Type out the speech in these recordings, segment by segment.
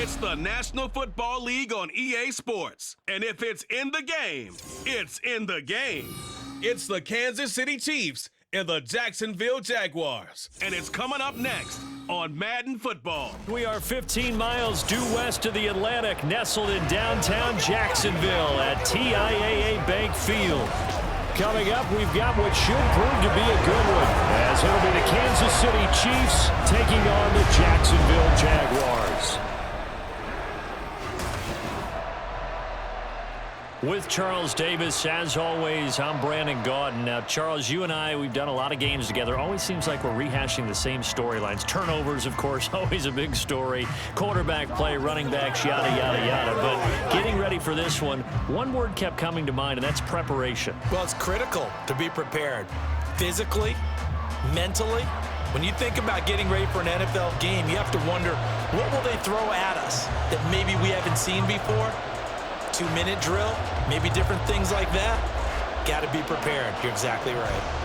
It's the National Football League on EA Sports. And if it's in the game, it's in the game. It's the Kansas City Chiefs and the Jacksonville Jaguars. And it's coming up next on Madden Football. We are 15 miles due west of the Atlantic, nestled in downtown Jacksonville at TIAA Bank Field. Coming up, we've got what should prove to be a good one, as it'll be the Kansas City Chiefs taking on the Jacksonville Jaguars. With Charles Davis, as always, I'm Brandon Gaudin. Now, Charles, you and I, we've done a lot of games together. Always seems like we're rehashing the same storylines. Turnovers, of course, always a big story. Quarterback play, running backs, yada, yada, yada. But getting ready for this one word kept coming to mind, and that's preparation. Well, it's critical to be prepared physically, mentally. When you think about getting ready for an NFL game, you have to wonder, what will they throw at us that maybe we haven't seen before? 2-minute drill, maybe different things like that. Got to be prepared. You're exactly right.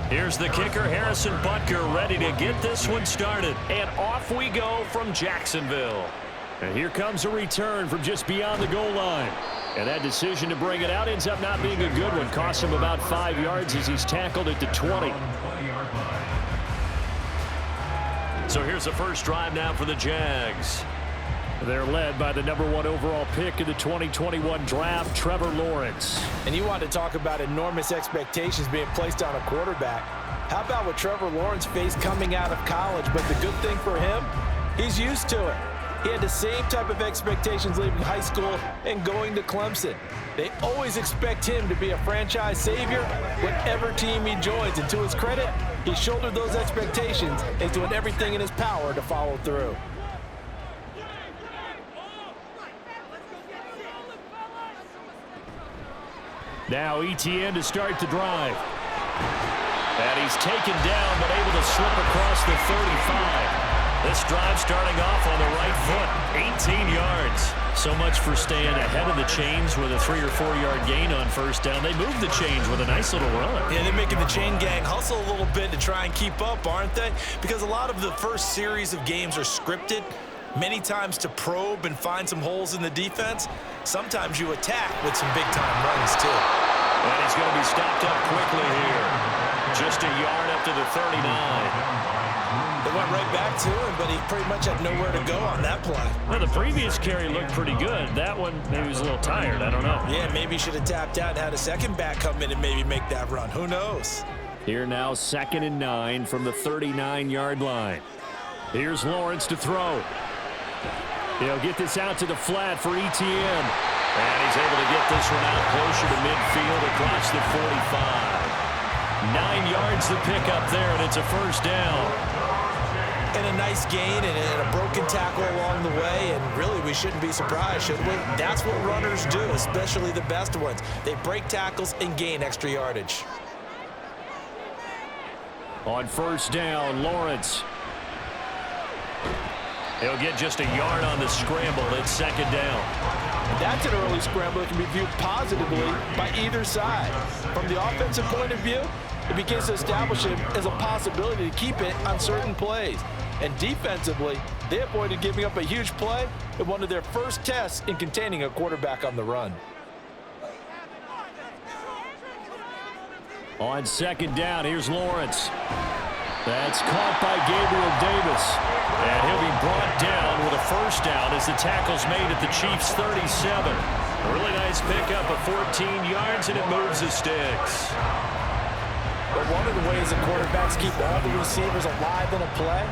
Here's the kicker, Harrison Butker, ready to get this one started. And off we go from Jacksonville. And here comes a return from just beyond the goal line. And that decision to bring it out ends up not being a good one. Costs him about 5 yards as he's tackled at the 20. So here's the first drive now for the Jags. They're led by the #1 overall pick in the 2021 draft, Trevor Lawrence. And you want to talk about enormous expectations being placed on a quarterback. How about what Trevor Lawrence faced coming out of college? But the good thing for him, he's used to it. He had the same type of expectations leaving high school and going to Clemson. They always expect him to be a franchise savior whatever team he joins. And to his credit, he shouldered those expectations and is doing everything in his power to follow through. Now ETN to start the drive. And he's taken down, but able to slip across the 35. This drive starting off on the right foot, 18 yards. So much for staying ahead of the chains with a 3 or 4 yard gain on first down. They moved the chains with a nice little run. Yeah, they're making the chain gang hustle a little bit to try and keep up, aren't they? Because a lot of the first series of games are scripted. Many times to probe and find some holes in the defense. Sometimes you attack with some big-time runs, too. And he's going to be stopped up quickly here. Just a yard up to the 39. They went right back to him, but he pretty much had nowhere to go on that play. Well, the previous carry looked pretty good. That one, maybe he was a little tired. I don't know. Yeah, maybe he should have tapped out and had a second back come in and maybe make that run. Who knows? Here now, 2nd and 9 from the 39-yard line. Here's Lawrence to throw. He'll get this out to the flat for ETN. And he's able to get this one out closer to midfield across the 45. 9 yards to pick up there, and it's a first down. And a nice gain and a broken tackle along the way, and really we shouldn't be surprised, should we? That's what runners do, especially the best ones. They break tackles and gain extra yardage. On first down, Lawrence. He'll get just a yard on the scramble. It's 2nd down. That's an early scramble that can be viewed positively by either side. From the offensive point of view, it begins to establish it as a possibility to keep it on certain plays. And defensively, they avoided giving up a huge play in one of their first tests in containing a quarterback on the run. On 2nd down, here's Lawrence. That's caught by Gabriel Davis. And he'll be brought down with a first down as the tackle's made at the Chiefs' 37. A really nice pickup of 14 yards, and it moves the sticks. But one of the ways that quarterbacks keep all the receivers alive in a play,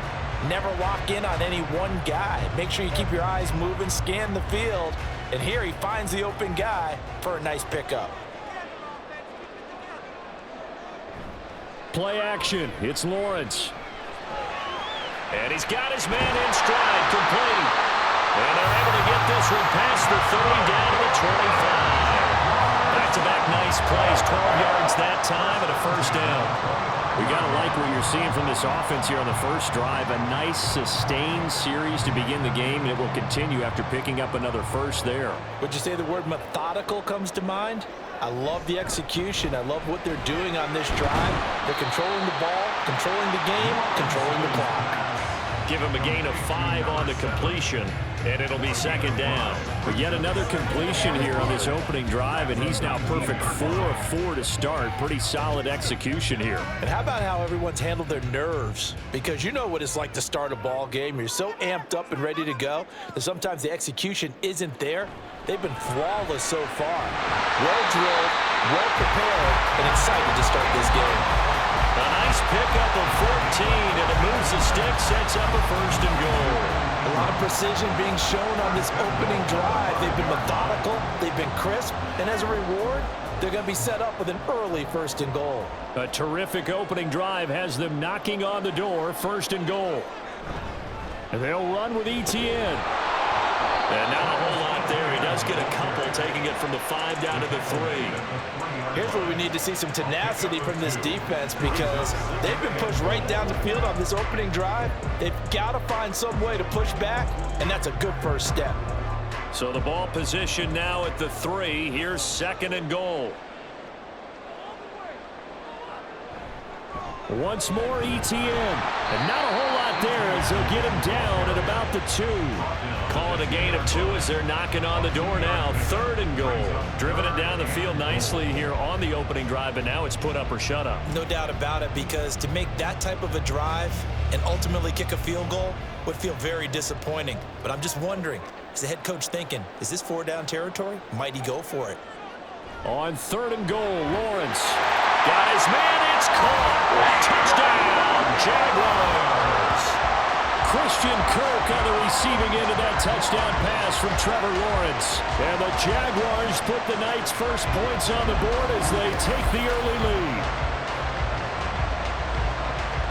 never lock in on any one guy. Make sure you keep your eyes moving, scan the field, and here he finds the open guy for a nice pickup. Play action. It's Lawrence. And he's got his man in stride, complete. And they're able to get this one past the 30 down to the 25. Back-to-back nice plays, 12 yards that time and a first down. We got to like what you're seeing from this offense here on the first drive. A nice, sustained series to begin the game, and it will continue after picking up another first there. Would you say the word methodical comes to mind? I love the execution. I love what they're doing on this drive. They're controlling the ball, controlling the game, controlling the clock. Give him a gain of 5 on the completion, and it'll be second down. But yet another completion here on this opening drive, and he's now perfect 4 of 4 to start. Pretty solid execution here. And how about how everyone's handled their nerves? Because you know what it's like to start a ball game. You're so amped up and ready to go that sometimes the execution isn't there. They've been flawless so far. Well-drilled, well-prepared, and excited to start this game. A nice pickup of 14, and it moves the stick, sets up a first and goal. A lot of precision being shown on this opening drive. They've been methodical, they've been crisp, and as a reward, they're going to be set up with an early first and goal. A terrific opening drive has them knocking on the door, first and goal. And they'll run with ETN. And not a whole lot there. He does get a couple, taking it from the 5 down to the 3. Here's where we need to see some tenacity from this defense because they've been pushed right down the field on this opening drive. They've got to find some way to push back, and that's a good first step. So the ball position now at the 3. Here's second and goal. Once more ETN. And not a whole lot there as they'll get him down at about the 2. Call it a gain of 2 as they're knocking on the door now. Third and goal. Driven it down the field nicely here on the opening drive, and now it's put up or shut up. No doubt about it, because to make that type of a drive and ultimately kick a field goal would feel very disappointing. But I'm just wondering, is the head coach thinking, is this 4-down territory? Might he go for it? On third and goal, Lawrence got his man. It's caught. Touchdown, Jaguars. Christian Kirk on the receiving end of that touchdown pass from Trevor Lawrence. And the Jaguars put the Knights' first points on the board as they take the early lead.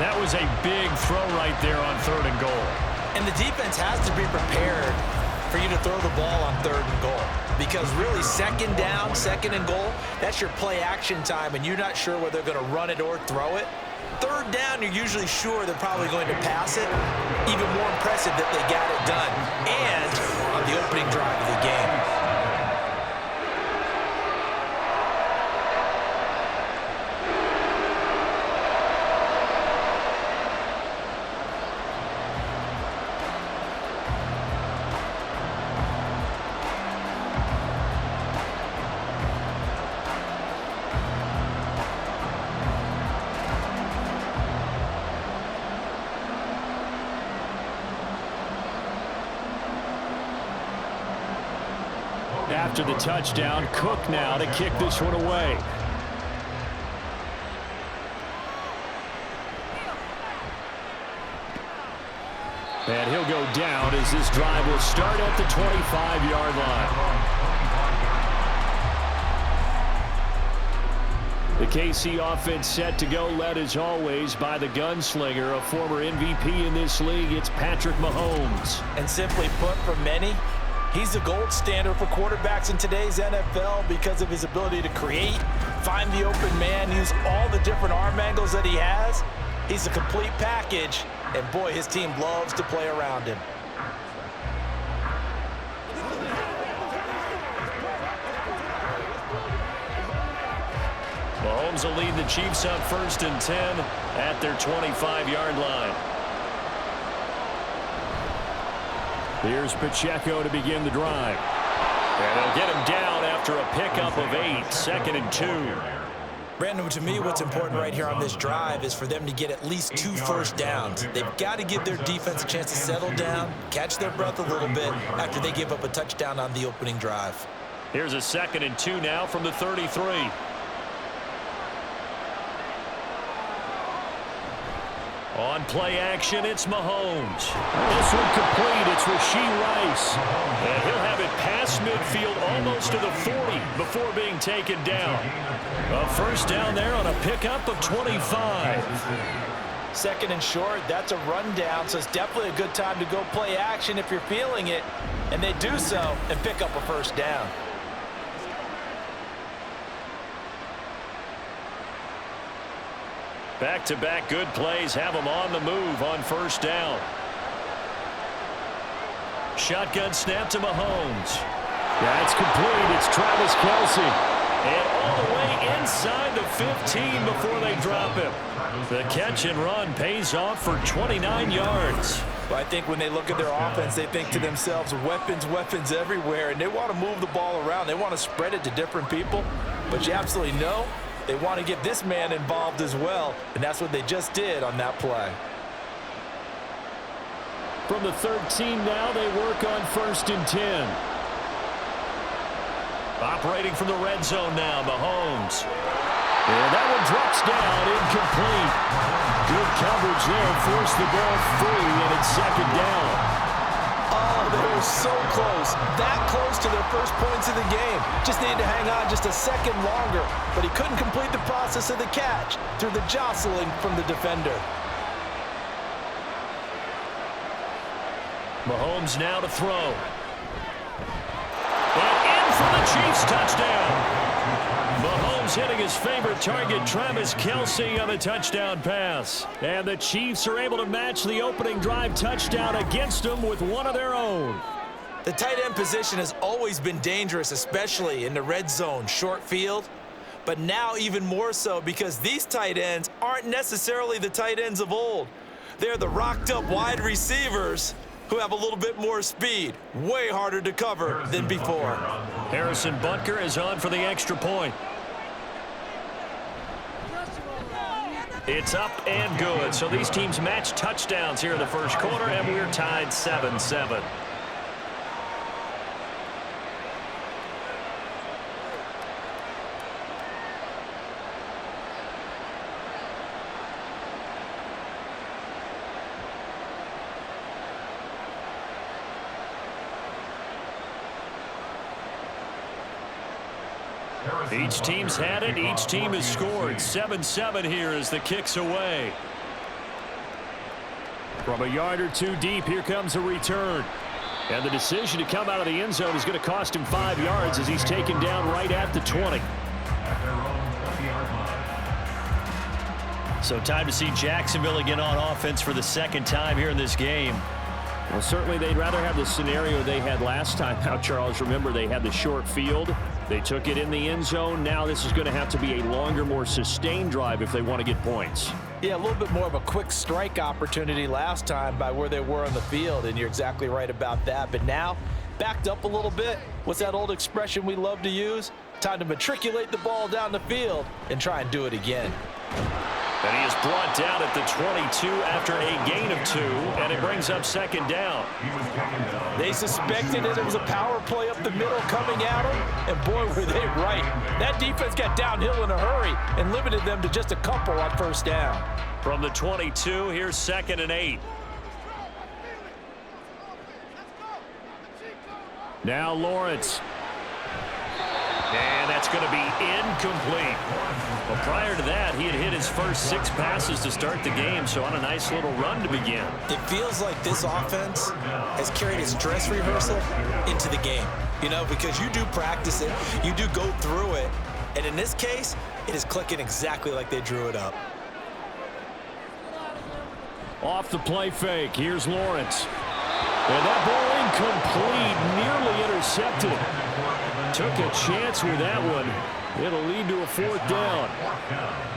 That was a big throw right there on third and goal. And the defense has to be prepared for you to throw the ball on third and goal. Because really, second down, second and goal, that's your play action time, and you're not sure whether they're going to run it or throw it. Third down, you're usually sure they're probably going to pass it. Even more impressive that they got it done. And on the opening drive of the game. After the touchdown, Cook now to kick this one away. And he'll go down as this drive will start at the 25-yard line. The KC offense set to go, led as always by the gunslinger, a former MVP in this league. It's Patrick Mahomes. And simply put, for many, he's the gold standard for quarterbacks in today's NFL because of his ability to create, find the open man, use all the different arm angles that he has. He's a complete package, and boy, his team loves to play around him. Mahomes will lead the Chiefs up 1st and 10 at their 25-yard line. Here's Pacheco to begin the drive. And they'll get him down after a pickup of 8, 2nd and 2. Brandon, to me, what's important right here on this drive is for them to get at least 2 first downs. They've got to give their defense a chance to settle down, catch their breath a little bit after they give up a touchdown on the opening drive. Here's a 2nd and 2 now from the 33. On play action, it's Mahomes. This one complete. It's Rashee Rice. And he'll have it past midfield almost to the 40 before being taken down. A first down there on a pickup of 25. 2nd and short, that's a rundown, so it's definitely a good time to go play action if you're feeling it. And they do so and pick up a first down. Back-to-back good plays have them on the move on first down. Shotgun snap to Mahomes. That's complete. It's Travis Kelce. And all the way inside the 15 before they drop him. The catch and run pays off for 29 yards. But I think when they look at their offense, they think to themselves, weapons everywhere, and they want to move the ball around. They want to spread it to different people. But you absolutely know they want to get this man involved as well, and that's what they just did on that play. From the 13 now, they work on 1st and 10. Operating from the red zone now, Mahomes. And that one drops down, incomplete. Good coverage there, forced the ball free, and it's 2nd down. Oh, they were so close. That close to their first points of the game. Just needed to hang on just a second longer, but he couldn't complete the process of the catch through the jostling from the defender. Mahomes now to throw. And in for the Chiefs touchdown. Mahomes hitting his favorite target, Travis Kelce, on the touchdown pass. And the Chiefs are able to match the opening drive touchdown against them with one of their own. The tight end position has always been dangerous, especially in the red zone, short field. But now even more so because these tight ends aren't necessarily the tight ends of old. They're the rocked-up wide receivers who have a little bit more speed. Way harder to cover than before. Harrison Butker is on for the extra point. It's up and good. So these teams match touchdowns here in the first quarter, and we're tied 7-7. Each team's had it. Each team has scored. 7-7 here as the kick's away. From a yard or two deep, here comes a return. And the decision to come out of the end zone is going to cost him 5 yards as he's taken down right at the 20. So time to see Jacksonville again on offense for the 2nd time here in this game. Well, certainly they'd rather have the scenario they had last time out, Charles. Remember, they had the short field. They took it in the end zone. Now this is going to have to be a longer, more sustained drive if they want to get points. Yeah, a little bit more of a quick strike opportunity last time by where they were on the field, and you're exactly right about that. But now, backed up a little bit. What's that old expression we love to use? Time to matriculate the ball down the field and try and do it again. And he is brought down at the 22 after a gain of 2, and it brings up 2nd down. They suspected it was a power play up the middle coming at them, and boy, were they right. That defense got downhill in a hurry and limited them to just a couple on 1st down. From the 22, here's 2nd and 8. Now Lawrence. And that's going to be incomplete. Well, prior to that, he had hit his first 6 passes to start the game, so on a nice little run to begin. It feels like this offense has carried its dress rehearsal into the game, you know, because you do practice it, you do go through it, and in this case, it is clicking exactly like they drew it up. Off the play fake, here's Lawrence. And that ball incomplete, nearly intercepted. Took a chance with that one. It'll lead to a 4th down.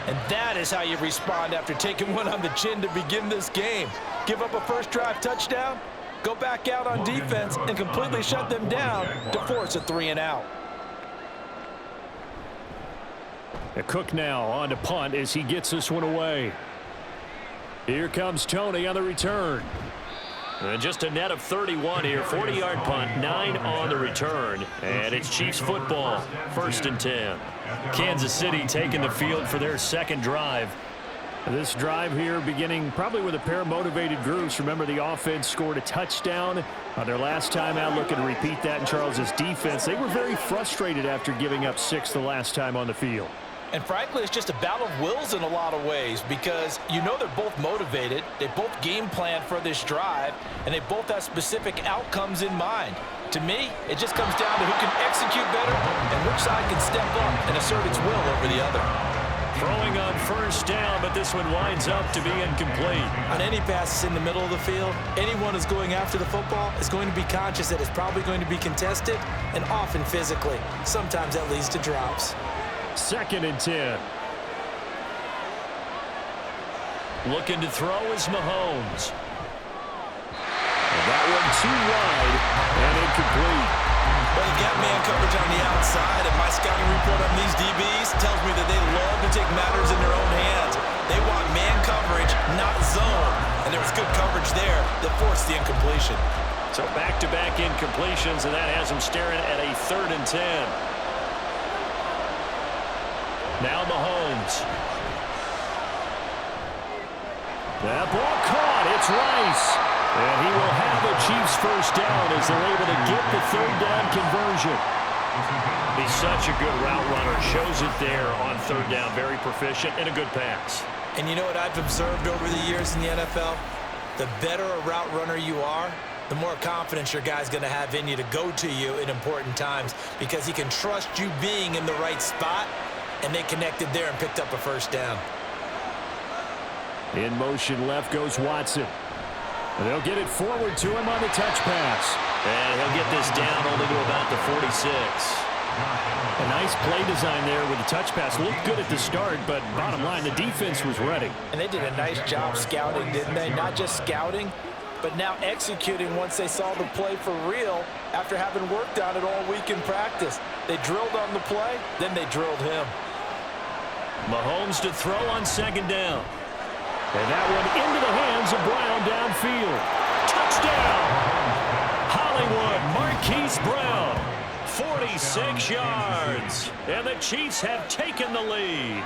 And that is how you respond after taking one on the chin to begin this game. Give up a first drive touchdown, go back out on defense, and completely shut them down to force a 3-and-out. Cook now on to punt as he gets this one away. Here comes Tony on the return. And just a net of 31 here. 40-yard punt, 9 on the return. And it's Chiefs football, 1st and 10. Kansas City taking the field for their 2nd drive. This drive here beginning probably with a pair of motivated groups. Remember, the offense scored a touchdown on their last time out. Looking to repeat that in Charles's defense. They were very frustrated after giving up 6 the last time on the field. And frankly, it's just a battle of wills in a lot of ways because you know they're both motivated, they both game plan for this drive, and they both have specific outcomes in mind. To me, it just comes down to who can execute better and which side can step up and assert its will over the other. Throwing on first down, but this one winds up to be incomplete. On any passes in the middle of the field, anyone who's going after the football is going to be conscious that it's probably going to be contested and often physically. Sometimes that leads to drops. 2nd and 10. Looking to throw is Mahomes. And that one too wide and incomplete. Well, you got man coverage on the outside, and my scouting report on these DBs tells me that they love to take matters in their own hands. They want man coverage, not zone. And there was good coverage there that forced the incompletion. So back-to-back incompletions, and that has them staring at a 3rd and 10. Now Mahomes. That ball caught. It's Rice. And he will have the Chiefs first down as they're able to get the 3rd down conversion. He's such a good route runner. Shows it there on 3rd down. Very proficient and a good pass. And you know what I've observed over the years in the NFL? The better a route runner you are, the more confidence your guy's going to have in you to go to you in important times because he can trust you being in the right spot, and they connected there and picked up a first down. In motion left goes Watson. And they'll get it forward to him on the touch pass. And he'll get this down only to about the 46. A nice play design there with the touch pass. Looked good at the start, but bottom line, the defense was ready. And they did a nice job scouting, didn't they? Not just scouting, but now executing once they saw the play for real after having worked on it all week in practice. They drilled on the play, then they drilled him. Mahomes to throw on 2nd down. And that one into the hands of Brown downfield. Touchdown! Hollywood, Marquise Brown. 46 yards. And the Chiefs have taken the lead.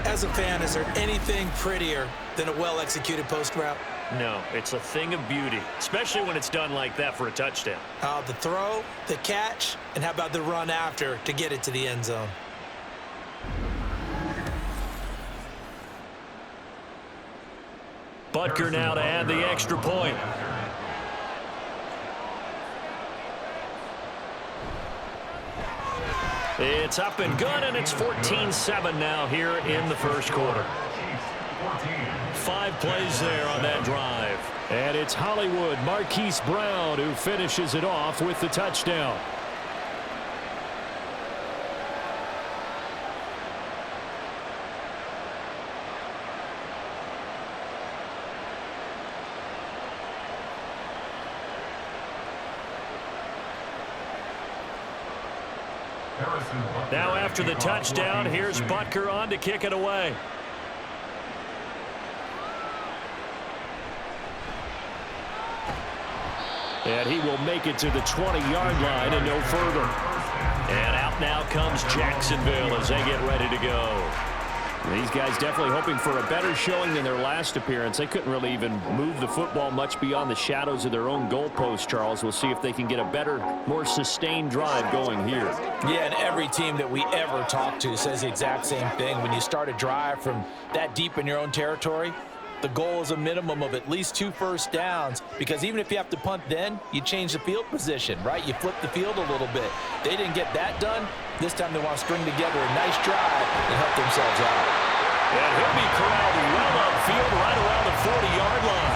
As a fan, is there anything prettier than a well-executed post route? No, it's a thing of beauty, especially when it's done like that for a touchdown. The throw, the catch, and how about the run after to get it to the end zone? Butker now to add the extra point. It's up and good, and it's 14-7 now here in the first quarter. 5 plays there on that drive. And it's Hollywood, Marquise Brown, who finishes it off with the touchdown. Now after the touchdown, here's Butker on to kick it away. And he will make it to the 20-yard line and no further. And out now comes Jacksonville as they get ready to go. These guys definitely hoping for a better showing than their last appearance. They couldn't really even move the football much beyond the shadows of their own goalpost, Charles. We'll see if they can get a better, more sustained drive going here. Yeah, and every team that we ever talk to says the exact same thing. When you start a drive from that deep in your own territory, the goal is a minimum of at least 2 first downs, because even if you have to punt then, you change the field position, right? You flip the field a little bit. They didn't get that done. This time they want to string together a nice drive and help themselves out. And he'll be corralled well upfield right around the 40-yard line.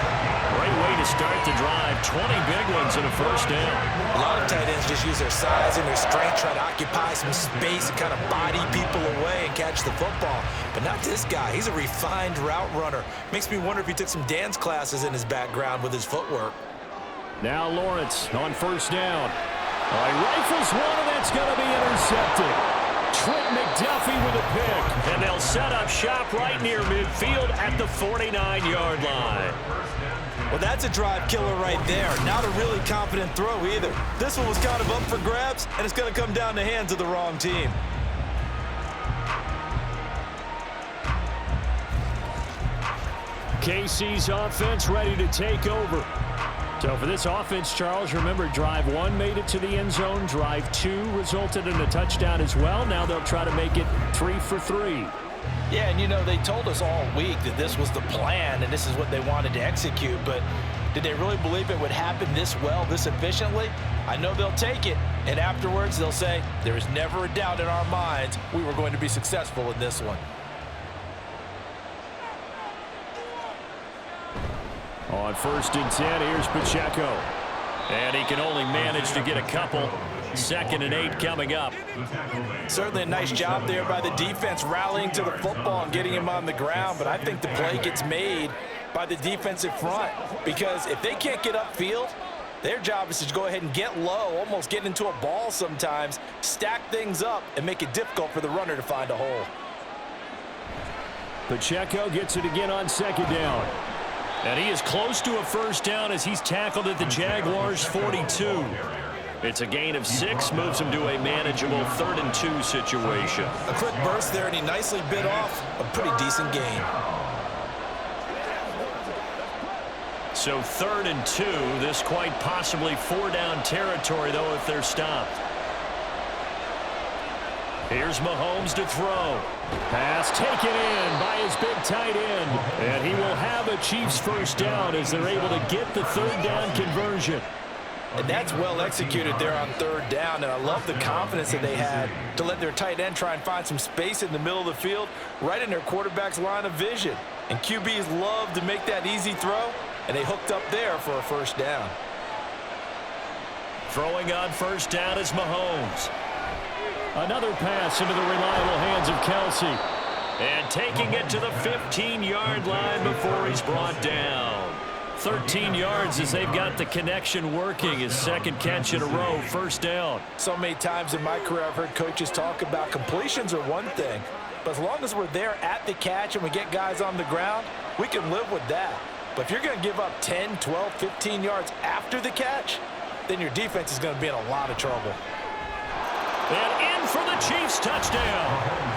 Great way to start the drive. 20 big ones and a first down. A lot of tight ends just use their size and their strength, try to occupy some space and kind of body people away and catch the football. But not this guy. He's a refined route runner. Makes me wonder if he took some dance classes in his background with his footwork. Now Lawrence on first down. He rifles one, and that's going to be intercepted. Trent McDuffie with a pick. And they'll set up shop right near midfield at the 49-yard line. Well, that's a drive killer right there. Not a really confident throw either. This one was kind of up for grabs, and it's going to come down the hands of the wrong team. KC's offense ready to take over. So for this offense, Charles, remember drive 1 made it to the end zone. Drive 2 resulted in a touchdown as well. Now they'll try to make it 3 for 3. Yeah, and you know, they told us all week that this was the plan and this is what they wanted to execute, but Did they really believe it would happen this well, this efficiently? I know they'll take it, and afterwards they'll say, there was never a doubt in our minds we were going to be successful in this one. On 1st and 10, here's Pacheco. And he can only manage to get a couple. 2nd and 8 coming up. Certainly a nice job there by the defense rallying to the football and getting him on the ground, but I think the play gets made by the defensive front, because if they can't get upfield, their job is to go ahead and get low, almost get into a ball sometimes, stack things up, and make it difficult for the runner to find a hole. Pacheco gets it again on 2nd down. And he is close to a 1st down as he's tackled at the Jaguars' 42. It's a gain of 6, moves him to a manageable 3rd and 2 situation. A quick burst there, and he nicely bit off a pretty decent gain. So 3rd and 2, this quite possibly 4-down territory, though, if they're stopped. Here's Mahomes to throw. Pass taken in by his big tight end. And he will have a Chiefs 1st down as they're able to get the 3rd down conversion. And that's well executed there on 3rd down, and I love the confidence that they had to let their tight end try and find some space in the middle of the field, right in their quarterback's line of vision. And QBs love to make that easy throw, and they hooked up there for a 1st down. Throwing on 1st down is Mahomes. Another pass into the reliable hands of Kelce. And taking it to the 15-yard line before he's brought down. 13 yards as they've got the connection working. His 2nd catch in a row, 1st down. So many times in my career I've heard coaches talk about completions are one thing, but as long as we're there at the catch and we get guys on the ground, we can live with that. But if you're going to give up 10, 12, 15 yards after the catch, then your defense is going to be in a lot of trouble. And in for the Chiefs touchdown.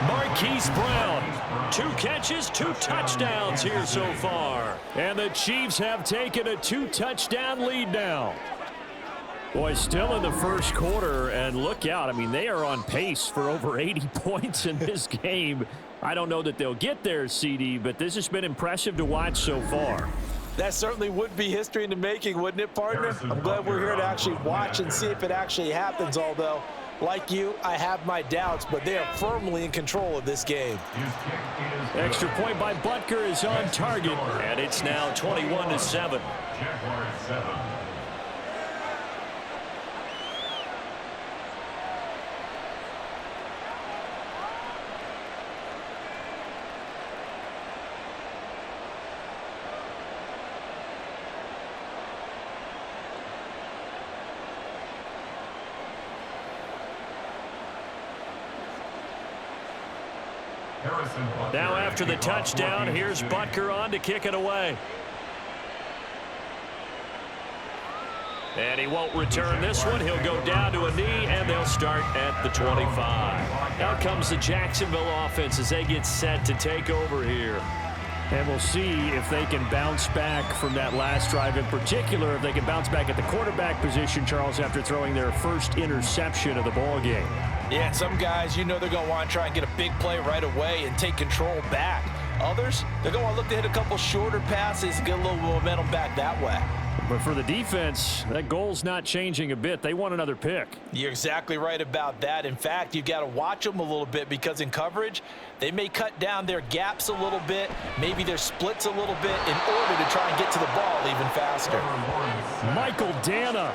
Marquise Brown, 2 catches, 2 touchdowns here so far. And the Chiefs have taken a 2-touchdown lead now. Boy, still in the 1st quarter, and look out. I mean, they are on pace for over 80 points in this game. I don't know that they'll get there, CD, but this has been impressive to watch so far. That certainly would be history in the making, wouldn't it, partner? I'm glad we're here to actually watch and see if it actually happens, although, like you, I have my doubts, but they are firmly in control of this game. Extra point by Butker is on target. And it's now 21-7. Now after the touchdown, here's Butker on to kick it away. And he won't return this one. He'll go down to a knee, and they'll start at the 25. Now comes the Jacksonville offense as they get set to take over here. And we'll see if they can bounce back from that last drive in particular, if they can bounce back at the quarterback position, Charles, after throwing their 1st interception of the ball game. Yeah, and some guys, you know they're going to want to try and get a big play right away and take control back. Others, they're going to want to look to hit a couple shorter passes and get a little momentum back that way. But for the defense, that goal's not changing a bit. They want another pick. You're exactly right about that. In fact, you've got to watch them a little bit because in coverage, they may cut down their gaps a little bit, maybe their splits a little bit in order to try and get to the ball even faster. Michael Dana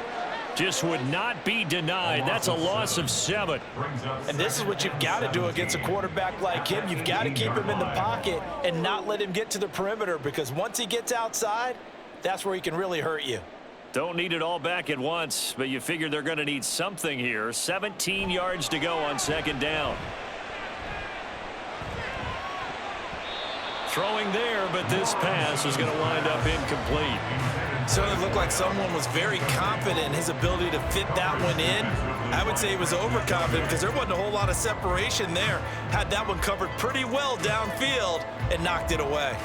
just would not be denied. That's a loss of 7. And this is what you've got to do against a quarterback like him. You've got to keep him in the pocket and not let him get to the perimeter, because once he gets outside, that's where he can really hurt you. Don't need it all back at once, but you figure they're going to need something here. 17 yards to go on 2nd down. Throwing there, but this pass is going to wind up incomplete. Certainly looked like someone was very confident in his ability to fit that one in. I would say he was overconfident because there wasn't a whole lot of separation there. Had that one covered pretty well downfield and knocked it away.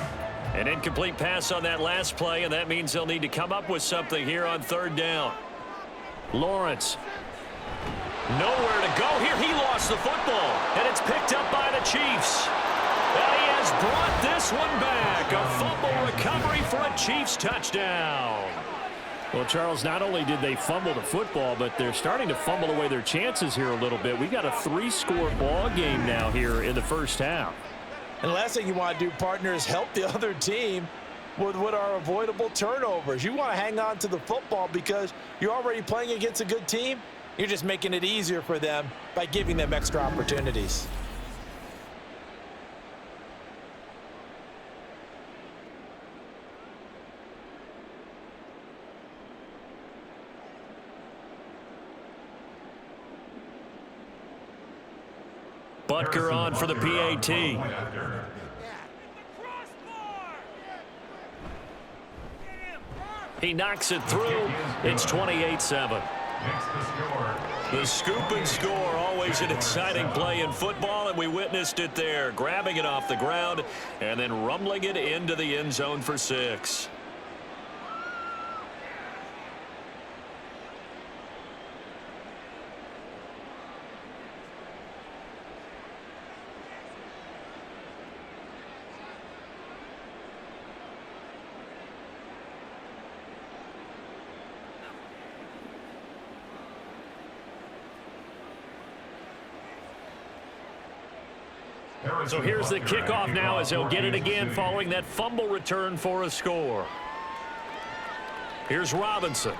An incomplete pass on that last play, and that means they'll need to come up with something here on 3rd down. Lawrence. Nowhere to go here. He lost the football, and it's picked up by the Chiefs. And he has brought this one back. A fumble recovery for a Chiefs touchdown. Well, Charles, not only did they fumble the football, but they're starting to fumble away their chances here a little bit. We got a 3-score ball game now here in the first half. And the last thing you want to do, partner, is help the other team with what are avoidable turnovers. You want to hang on to the football because you're already playing against a good team. You're just making it easier for them by giving them extra opportunities. Butker on for the PAT. He knocks it through. It's 28-7. The scoop and score, always an exciting play in football, and we witnessed it there, grabbing it off the ground and then rumbling it into the end zone for 6. So here's the kickoff now as he'll get it again following that fumble return for a score. Here's Robinson.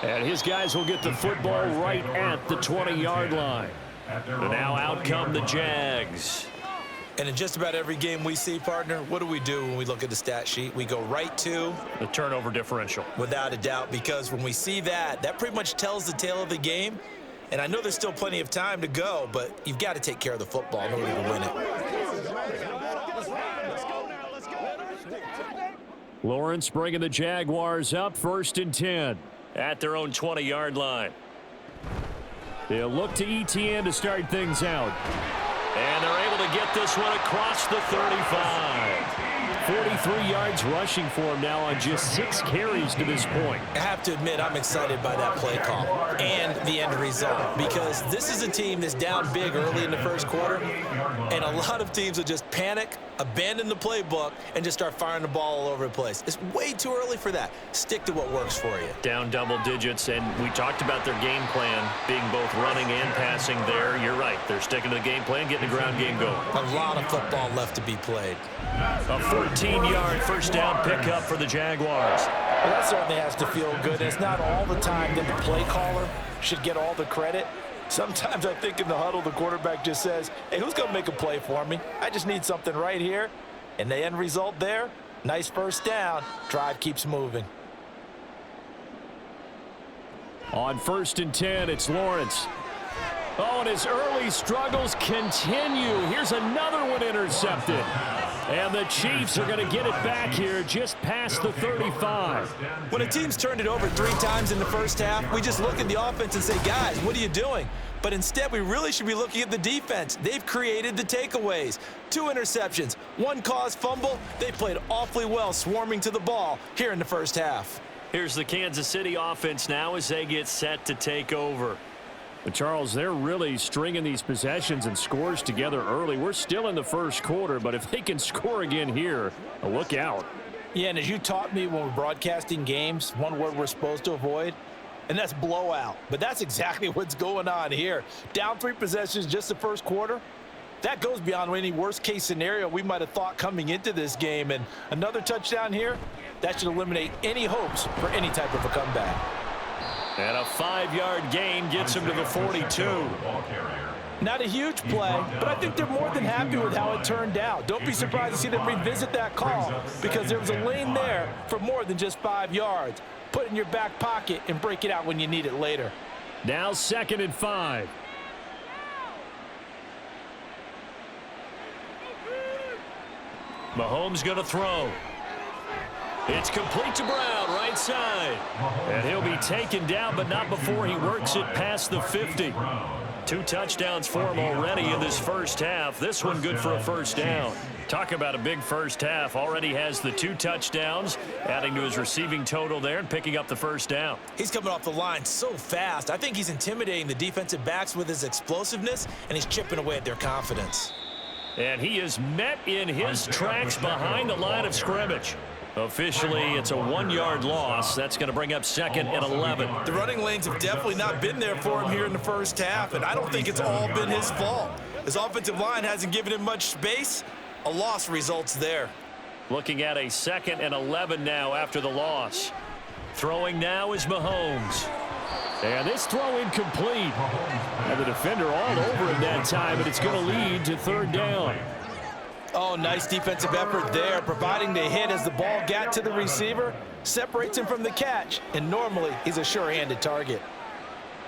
And his guys will get the football right at the 20-yard line. And now out come the Jags. And in just about every game we see, partner, what do we do when we look at the stat sheet? We go right to the turnover differential. Without a doubt, because when we see that, that pretty much tells the tale of the game. And I know there's still plenty of time to go, but you've got to take care of the football in order to win it. Lawrence bringing the Jaguars up 1st and 10. At their own 20-yard line. They'll look to ETN to start things out. And they're able to get this one across the 35. 43 yards rushing for him now on just 6 carries to this point. I have to admit, I'm excited by that play call and the end result, because this is a team that's down big early in the first quarter, and a lot of teams will just panic, abandon the playbook, and just start firing the ball all over the place. It's way too early for that. Stick to what works for you. Down double digits, and we talked about their game plan being both running and passing there. You're right. They're sticking to the game plan, getting the ground game going. A lot of football left to be played. A 14-yard first down pickup for the Jaguars. Well, that certainly has to feel good. And it's not all the time that the play caller should get all the credit. Sometimes I think in the huddle, the quarterback just says, hey, who's going to make a play for me? I just need something right here. And the end result there, nice first down. Drive keeps moving. On 1st and 10, it's Lawrence. Oh, and his early struggles continue. Here's another one intercepted. And the Chiefs are going to get it back here just past the 35. When a team's turned it over 3 times in the first half, we just look at the offense and say, guys, what are you doing? But instead, we really should be looking at the defense. They've created the takeaways. 2 interceptions, 1 caused fumble. They played awfully well swarming to the ball here in the first half. Here's the Kansas City offense now as they get set to take over. But Charles, they're really stringing these possessions and scores together early. We're still in the first quarter, but if they can score again here, look out. Yeah, and as you taught me when we're broadcasting games, one word we're supposed to avoid, and that's blowout. But that's exactly what's going on here. Down 3 possessions just the first quarter. That goes beyond any worst-case scenario we might have thought coming into this game. And another touchdown here, that should eliminate any hopes for any type of a comeback. And a 5-yard gain gets him to the 42. Not a huge play, but I think they're more than happy with how it turned out. Don't be surprised to see them revisit that call, because there was a lane there for more than just 5 yards. Put it in your back pocket and break it out when you need it later. Now 2nd and 5. Mahomes going to throw. It's complete to Brown, right side. And he'll be taken down, but not before he works it past the 50. 2 touchdowns for him already in this first half. This one good for a first down. Talk about a big first half. Already has the 2 touchdowns, adding to his receiving total there and picking up the first down. He's coming off the line so fast. I think he's intimidating the defensive backs with his explosiveness, and he's chipping away at their confidence. And he is met in his tracks behind the line of scrimmage. Officially, it's a 1-yard loss. That's going to bring up 2nd and 11. The running lanes have definitely not been there for him here in the first half, and I don't think it's all been his fault. His offensive line hasn't given him much space. A loss results there. Looking at a 2nd and 11 now after the loss. Throwing now is Mahomes. And this throw incomplete. And the defender all over him that time, but it's going to lead to 3rd down. Oh, nice defensive effort there, providing the hit as the ball got to the receiver, separates him from the catch, and normally he's a sure-handed target.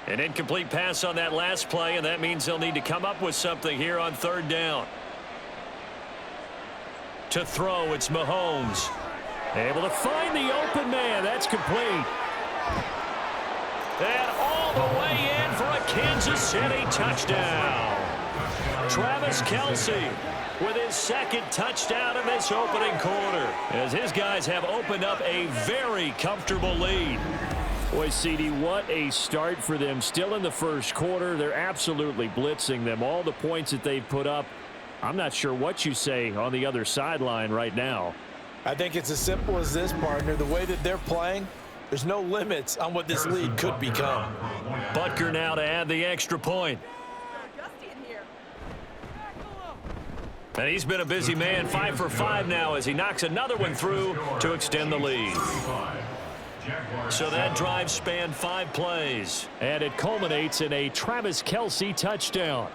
An incomplete pass on that last play, and that means they'll need to come up with something here on 3rd down. To throw, it's Mahomes. Able to find the open man. That's complete. And all the way in for a Kansas City touchdown. Travis Kelce with his 2nd touchdown in this opening quarter, as his guys have opened up a very comfortable lead. Boy, CD, what a start for them. Still in the first quarter, they're absolutely blitzing them. All the points that they've put up, I'm not sure what you say on the other sideline right now. I think it's as simple as this, partner. The way that they're playing, there's no limits on what this lead could become. Butker now to add the extra point. And he's been a busy man, 5 for 5 now as he knocks another one through to extend the lead. So that drive spanned 5 plays. And it culminates in a Travis Kelce touchdown.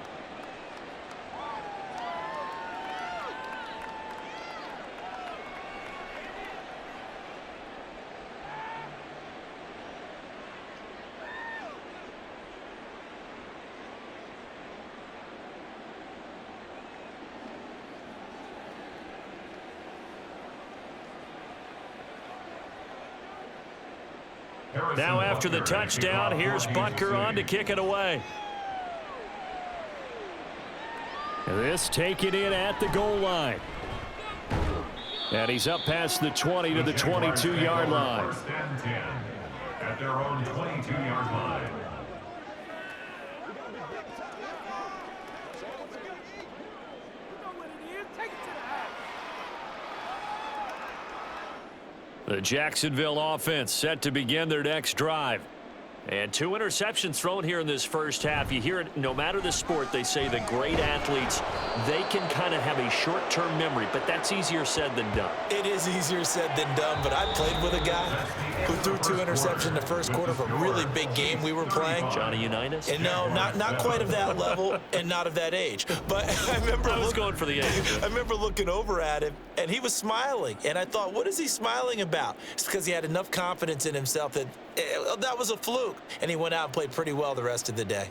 Now after the touchdown, here's Butker on to kick it away. This taken in at the goal line. And he's up past the 20 to the 22-yard line. At their own 22-yard line. The Jacksonville offense set to begin their next drive. And 2 interceptions thrown here in this first half. You hear it, no matter the sport, they say the great athletes, they can kind of have a short-term memory, but that's easier said than done. It is easier said than done, but I played with a guy who threw 2 interceptions in the first quarter of a really big game we were playing. Johnny Unitas? And no, not quite of that level and not of that age. But I remember I was going for the age. I remember looking over at him, and he was smiling. And I thought, what is he smiling about? It's because he had enough confidence in himself that that was a fluke. And he went out and played pretty well the rest of the day.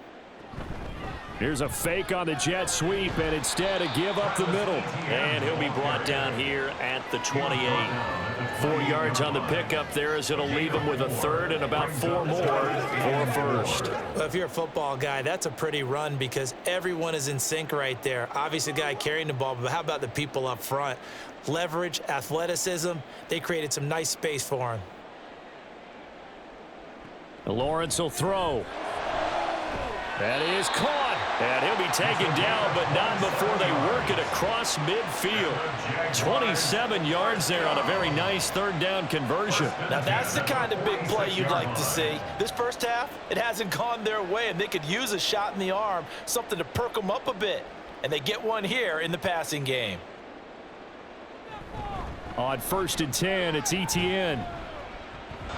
Here's a fake on the jet sweep, and instead a give up the middle. And he'll be brought down here at the 28. 4 yards on the pickup there as it'll leave him with a 3rd and about 4 more for a first. Well, if you're a football guy, that's a pretty run because everyone is in sync right there. Obviously, the guy carrying the ball, but how about the people up front? Leverage, athleticism, they created some nice space for him. Lawrence will throw. That is caught. And he'll be taken down, but not before they work it across midfield. 27 yards there on a very nice 3rd down conversion. Now that's the kind of big play you'd like to see. This first half, it hasn't gone their way, and they could use a shot in the arm, something to perk them up a bit. And they get one here in the passing game. On 1st and 10, it's Etienne.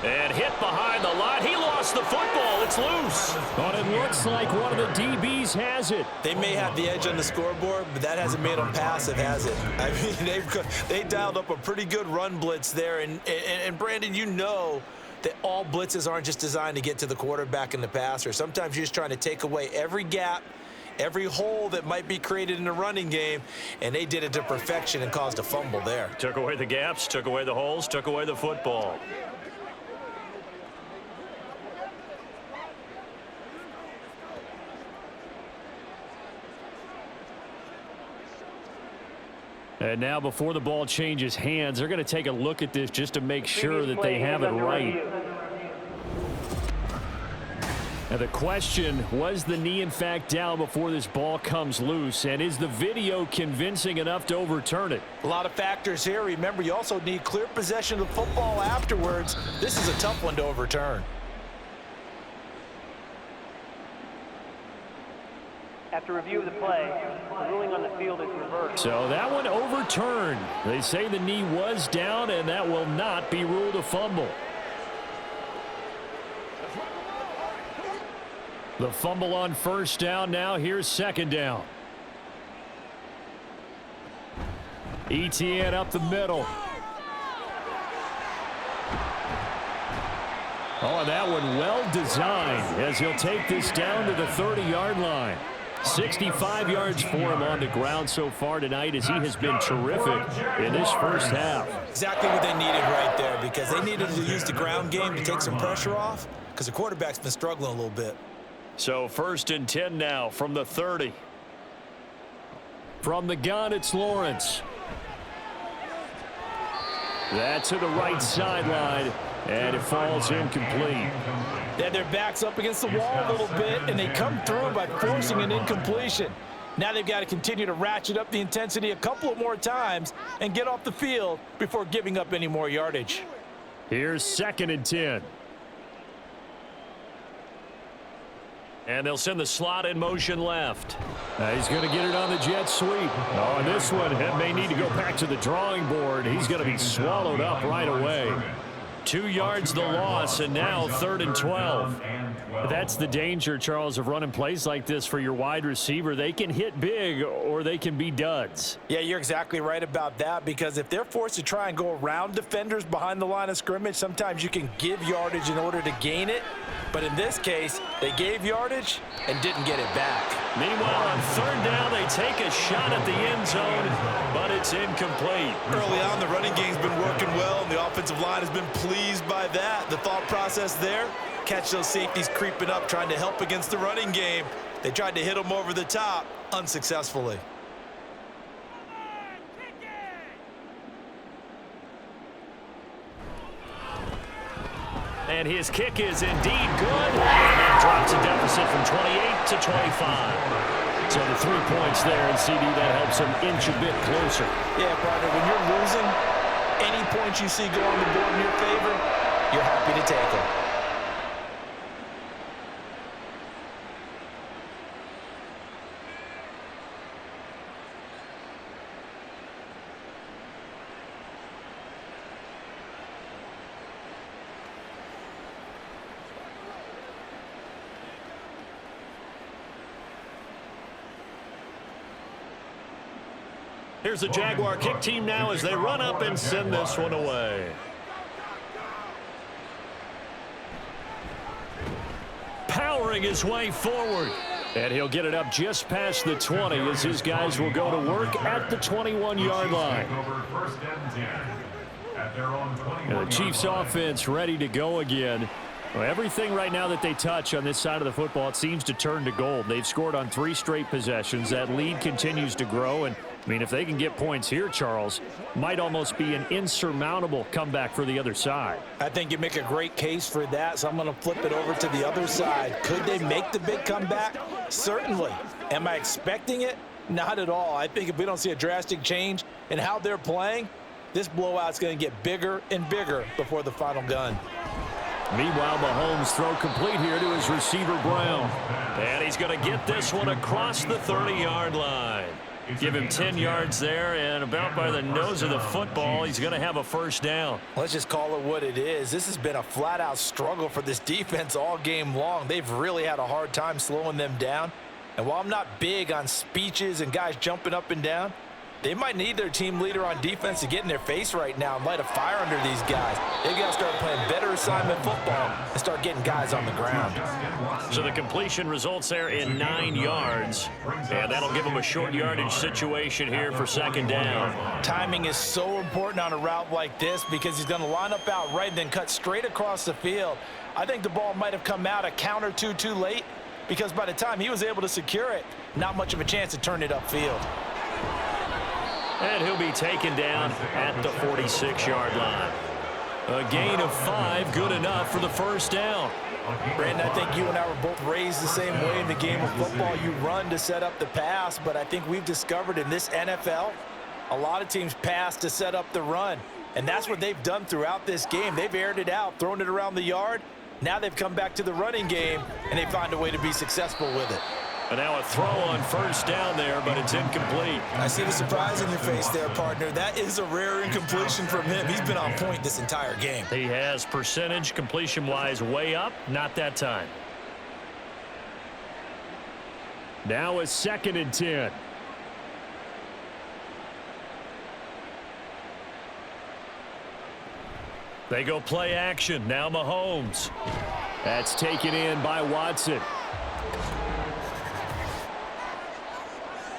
And hit behind the line. He lost the football. It's loose. But it looks like one of the DBs has it. They may have the edge on the scoreboard, but that hasn't made them passive, has it? I mean, they dialed up a pretty good run blitz there. And Brandon, you know that all blitzes aren't just designed to get to the quarterback and the passer. Sometimes you're just trying to take away every gap, every hole that might be created in the running game, and they did it to perfection and caused a fumble there. Took away the gaps, took away the holes, took away the football. And now before the ball changes hands, they're going to take a look at this just to make sure that they have it right. And the question, was the knee in fact down before this ball comes loose? And is the video convincing enough to overturn it? A lot of factors here. Remember, you also need clear possession of the football afterwards. This is a tough one to overturn. After review of the play, the ruling on the field is reversed. So that one overturned. They say the knee was down, and that will not be ruled a fumble. The fumble on first down. Now here's second down. ETN up the middle. Oh, and that one well designed as he'll take this down to the 30-yard line. 65 yards for him on the ground so far tonight as he has been terrific in this first half. Exactly what they needed right there, because they needed to use the ground game to take some pressure off, because the quarterback's been struggling a little bit. So 1st and 10 now from the 30. From the gun, it's Lawrence. That's to the right sideline, and it falls incomplete. They had their backs up against the wall a little bit, and they come through by forcing an incompletion. Now they've got to continue to ratchet up the intensity a couple of more times and get off the field before giving up any more yardage. Here's 2nd and 10. And they'll send the slot in motion left. He's going to get it on the jet sweep. Oh, and this one may need to go back to the drawing board. He's going to be swallowed up right away. 2 yards the loss, and now 3rd and 12. That's the danger, Charles, of running plays like this for your wide receiver. They can hit big or they can be duds. Yeah, you're exactly right about that, because if they're forced to try and go around defenders behind the line of scrimmage, sometimes you can give yardage in order to gain it. But in this case, they gave yardage and didn't get it back. Meanwhile, on 3rd down, they take a shot at the end zone, but it's incomplete. Early on, the running game's been working well, and the offensive line has been pleased by that. The thought process there, catch those safeties creeping up, trying to help against the running game. They tried to hit them over the top, unsuccessfully. And his kick is indeed good. And that drops a deficit from 28 to 25. So the 3 points there, and CD, that helps him inch a bit closer. Yeah, partner, when you're losing, any points you see go on the board in your favor, you're happy to take them. Here's the Jaguar kick team now as they run up and send this one away. Powering his way forward. And he'll get it up just past the 20 as his guys will go to work at the 21-yard line. And the Chiefs offense ready to go again. Well, everything right now that they touch on this side of the football, it seems to turn to gold. They've scored on 3 straight possessions. That lead continues to grow. And, I mean, if they can get points here, Charles, might almost be an insurmountable comeback for the other side. I think you make a great case for that, so I'm going to flip it over to the other side. Could they make the big comeback? Certainly. Am I expecting it? Not at all. I think if we don't see a drastic change in how they're playing, this blowout's going to get bigger and bigger before the final gun. Meanwhile, Mahomes throw complete here to his receiver, Brown. And he's going to get this one across the 30-yard line. Give him 10 yards there, and about by the nose of the football, he's going to have a first down. Let's just call it what it is. This has been a flat-out struggle for this defense all game long. They've really had a hard time slowing them down. And while I'm not big on speeches and guys jumping up and down, they might need their team leader on defense to get in their face right now and light a fire under these guys. They've got to start playing better assignment football and start getting guys on the ground. So the completion results there in 9 yards, and that'll give them a short yardage situation here for second down. Timing is so important on a route like this because he's going to line up out right and then cut straight across the field. I think the ball might have come out a count or two too late because by the time he was able to secure it, not much of a chance to turn it upfield. And he'll be taken down at the 46-yard line. A gain of 5, good enough for the first down. Brandon, I think you and I were both raised the same way in the game of football. You run to set up the pass, but I think we've discovered in this NFL, a lot of teams pass to set up the run. And that's what they've done throughout this game. They've aired it out, thrown it around the yard. Now they've come back to the running game, and they find a way to be successful with it. And now a throw on first down there, but it's incomplete. I see the surprise in your face there, partner. That is a rare incompletion from him. He's been on point this entire game. He has percentage completion-wise way up, not that time. Now a 2nd and 10. They go play action. Now Mahomes. That's taken in by Watson.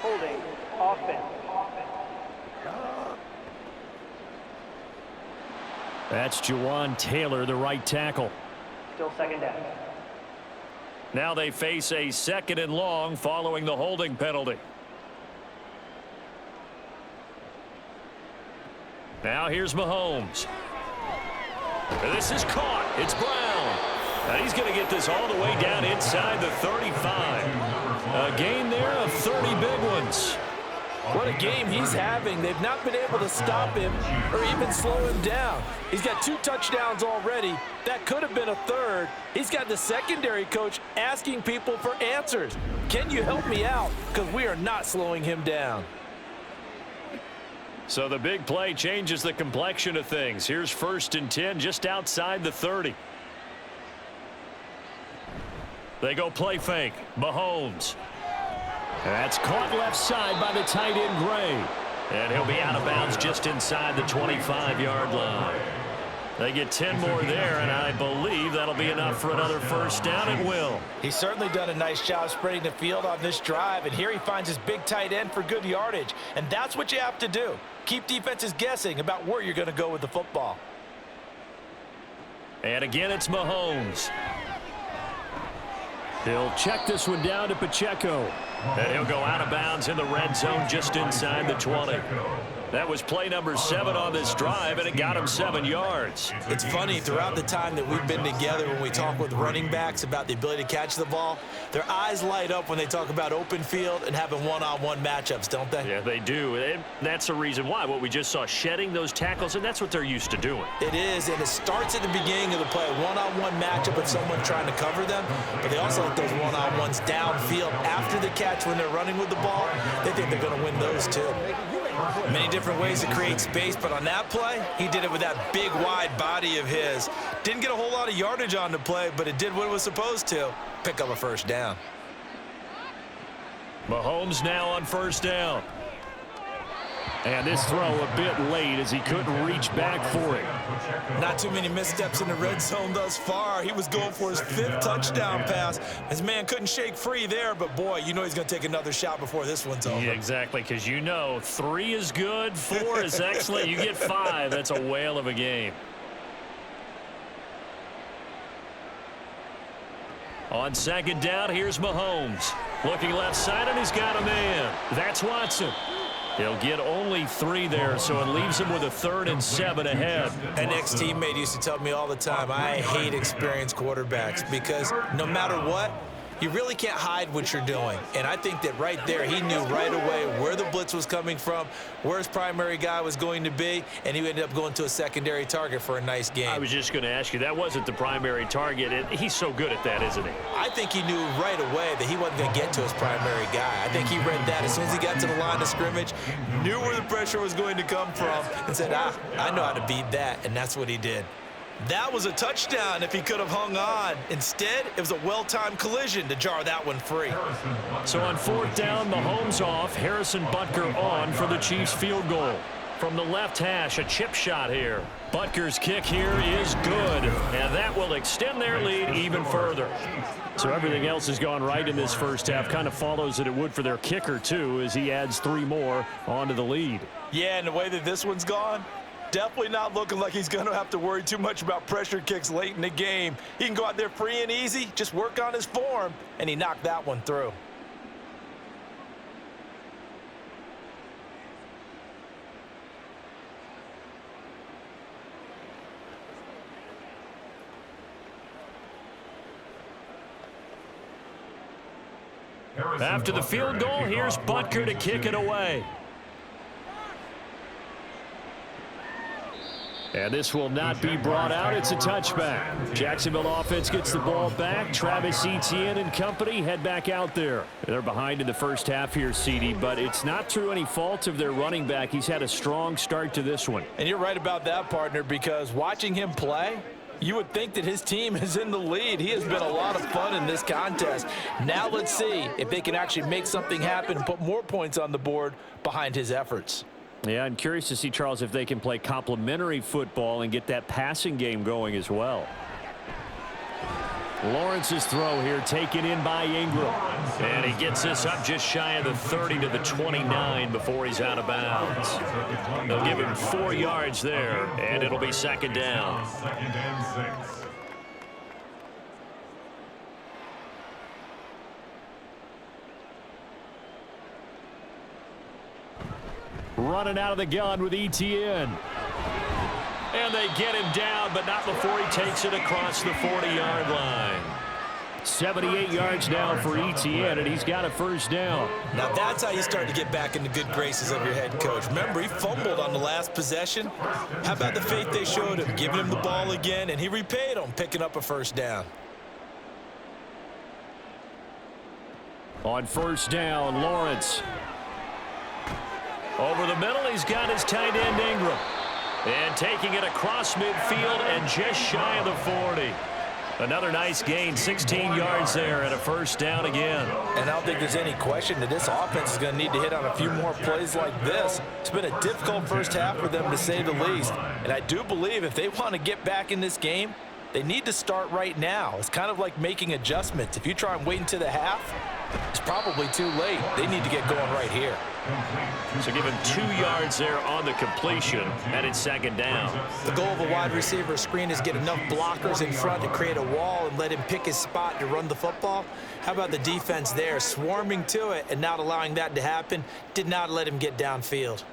Holding offense. That's Jawan Taylor, the right tackle. Still 2nd down. Now they face a 2nd and long following the holding penalty. Now here's Mahomes. This is caught. It's Brown. Now he's going to get this all the way down inside the 35. A gain there of 30 big ones. What a game he's having. They've not been able to stop him or even slow him down. He's got 2 touchdowns already. That could have been a 3rd. He's got the secondary coach asking people for answers. Can you help me out? Because we are not slowing him down. So the big play changes the complexion of things. Here's 1st and 10 just outside the 30. They go play fake. Mahomes. That's caught left side by the tight end Gray. And he'll be out of bounds just inside the 25-yard line. They get 10 more there, and I believe that'll be enough for another first down. It will. He's certainly done a nice job spreading the field on this drive, and here he finds his big tight end for good yardage. And that's what you have to do. Keep defenses guessing about where you're going to go with the football. And again, it's Mahomes. He'll check this one down to Pacheco. And he'll go out of bounds in the red zone just inside the 20. That was play number 7 on this drive, and it got him 7 yards. It's funny, throughout the time that we've been together, when we talk with running backs about the ability to catch the ball, their eyes light up when they talk about open field and having one-on-one matchups, don't they? Yeah, they do. And that's the reason why. What we just saw, shedding those tackles, and that's what they're used to doing. It is, and it starts at the beginning of the play, a one-on-one matchup with someone trying to cover them, but they also like those one-on-ones downfield after the catch when they're running with the ball. They think they're going to win those too. Many different ways to create space, but on that play, he did it with that big, wide body of his. Didn't get a whole lot of yardage on the play, but it did what it was supposed to. Pick up a first down. Mahomes now on first down. And this throw a bit late as he couldn't reach back for it. Not too many missteps in the red zone thus far. He was going for his 5th touchdown pass. His man couldn't shake free there, but boy, you know he's going to take another shot before this one's over. Yeah, exactly, because you know 3 is good, 4 is excellent. You get 5, that's a whale of a game. On 2nd down, here's Mahomes. Looking left side, and he's got a man. That's Watson. He'll get only 3 there, so it leaves him with a 3rd and 7 ahead. An ex-teammate used to tell me all the time, I hate experienced quarterbacks because no matter what, you really can't hide what you're doing. And I think that right there, he knew right away where the blitz was coming from, where his primary guy was going to be, and he ended up going to a secondary target for a nice game. I was just going to ask you, that wasn't the primary target. He's so good at that, isn't he? I think he knew right away that he wasn't going to get to his primary guy. I think he read that as soon as he got to the line of scrimmage, knew where the pressure was going to come from, and said, I know how to beat that, and that's what he did. That was a touchdown if he could have hung on. Instead, it was a well-timed collision to jar that one free. So on 4th down, Mahomes off, Harrison Butker on for the Chiefs field goal. From the left hash, a chip shot here. Butker's kick here is good, and that will extend their lead even further. So everything else has gone right in this first half. Kind of follows that it would for their kicker, too, as he adds 3 more onto the lead. Yeah, and the way that this one's gone, definitely not looking like he's going to have to worry too much about pressure kicks late in the game. He can go out there free and easy, just work on his form, and he knocked that one through. After the field goal, here's Butker to kick it away. And this will not be brought out. It's a touchback. Jacksonville offense gets the ball back. Travis Etienne and company head back out there. They're behind in the first half here, CD, but it's not through any fault of their running back. He's had a strong start to this one. And you're right about that, partner, because watching him play, you would think that his team is in the lead. He has been a lot of fun in this contest. Now let's see if they can actually make something happen and put more points on the board behind his efforts. Yeah, I'm curious to see, Charles, if they can play complementary football and get that passing game going as well. Lawrence's throw here taken in by Ingram. And he gets this up just shy of the 30 to the 29 before he's out of bounds. They'll give him 4 yards there, and it'll be second down. Second and 6. Running out of the gun with Etienne. And they get him down, but not before he takes it across the 40-yard line. 78 yards now for Etienne, and he's got a first down. Now that's how you start to get back in the good graces of your head coach. Remember, he fumbled on the last possession. How about the faith they showed him, giving him the ball again, and he repaid him, picking up a first down. On first down, Lawrence. Over the middle, he's got his tight end Ingram. And taking it across midfield and just shy of the 40. Another nice gain, 16 yards there and a first down again. And I don't think there's any question that this offense is going to need to hit on a few more plays like this. It's been a difficult first half for them, to say the least. And I do believe if they want to get back in this game, they need to start right now. It's kind of like making adjustments. If you try and wait until the half, it's probably too late. They need to get going right here. So give him 2 yards there on the completion, and it's second down. The goal of a wide receiver screen is get enough blockers in front to create a wall and let him pick his spot to run the football. How about the defense there, swarming to it and not allowing that to happen? Did not let him get downfield.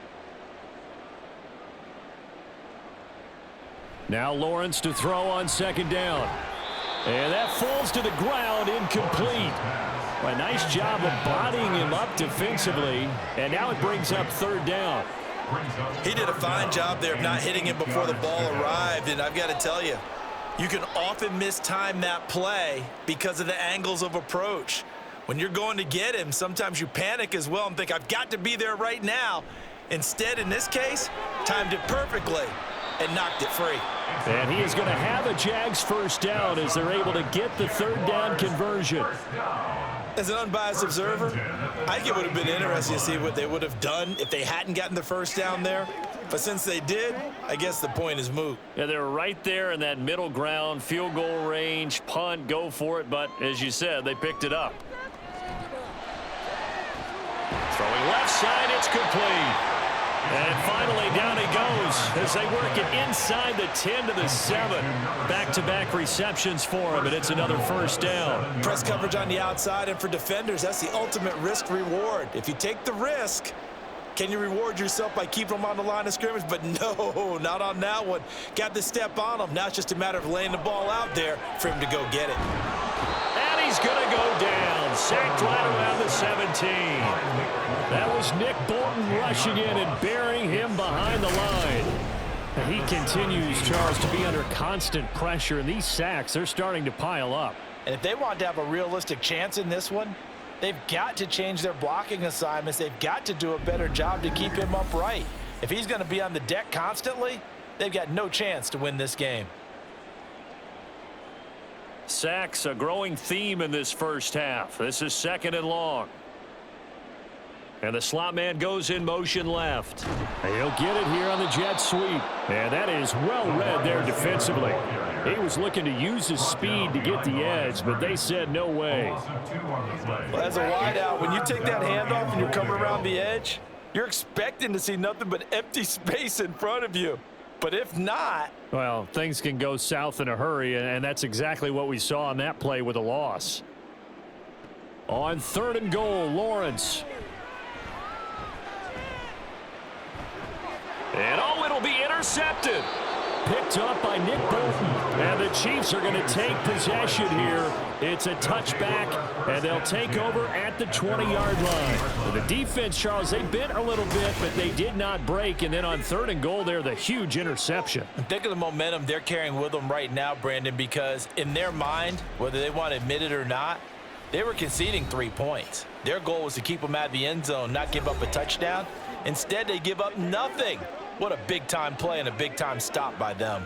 Now Lawrence to throw on second down. And that falls to the ground, incomplete. A nice job of bodying him up defensively, and now it brings up third down. He did a fine job there of not hitting him before the ball arrived, and I've got to tell you, you can often mistime that play because of the angles of approach. When you're going to get him, sometimes you panic as well and think, I've got to be there right now. Instead, in this case, timed it perfectly and knocked it free. And he is going to have a Jags first down as they're able to get the third down conversion. As an unbiased observer, I think it would have been interesting to see what they would have done if they hadn't gotten the first down there. But since they did, I guess the point is moot. Yeah, they were right there in that middle ground, field goal range, punt, go for it. But as you said, they picked it up. Throwing left side, it's complete. And finally, down he goes as they work it inside the 10 to the 7. Back-to-back receptions for him, and it's another first down. Press coverage on the outside, and for defenders, that's the ultimate risk-reward. If you take the risk, can you reward yourself by keeping them on the line of scrimmage? But no, not on that one. Got the step on them. Now it's just a matter of laying the ball out there for him to go get it. And he's going to go down. Sacked right around the 17. That was Nick Bolton rushing in and burying him behind the line. And he continues, Charles, to be under constant pressure, and these sacks are starting to pile up. And if they want to have a realistic chance in this one, they've got to change their blocking assignments. They've got to do a better job to keep him upright. If he's going to be on the deck constantly, they've got no chance to win this game. Sacks, a growing theme in this first half. This is second and long. And the slot man goes in motion left. He'll get it here on the jet sweep. And that is well read there defensively. He was looking to use his speed to get the edge, but they said no way. Well, as a wideout, when you take that handoff and you're coming around the edge, you're expecting to see nothing but empty space in front of you. But if not, well, things can go south in a hurry, and that's exactly what we saw on that play with a loss. On third and goal, Lawrence. And oh, it'll be intercepted. picked up by Nick Bolton. And the Chiefs are going to take possession here. It's a touchback, and they'll take over at the 20-yard line. The defense, Charles, they bit a little bit, but they did not break. And then on 3rd and goal there, the huge interception. Think of the momentum they're carrying with them right now, Brandon, because in their mind, whether they want to admit it or not, they were conceding 3 points. Their goal was to keep them out of the end zone, not give up a touchdown. Instead, they give up nothing. What a big-time play and a big-time stop by them.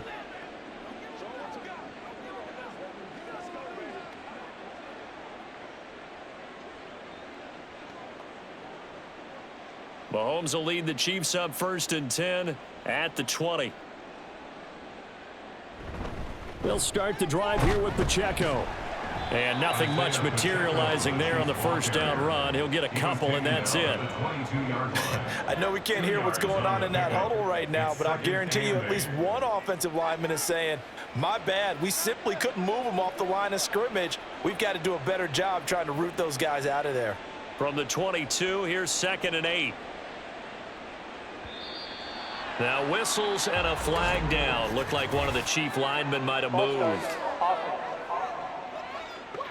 Mahomes will lead the Chiefs up 1st and 10 at the 20. They'll start the drive here with Pacheco. And nothing much materializing there on the 1st down run. He'll get a couple, and that's it. I know we can't hear what's going on in that huddle right now, but I'll guarantee you at least one offensive lineman is saying, my bad, we simply couldn't move them off the line of scrimmage. We've got to do a better job trying to root those guys out of there. From the 22, here's 2nd and 8. Now whistles and a flag down. Looked like one of the Chief linemen might have moved.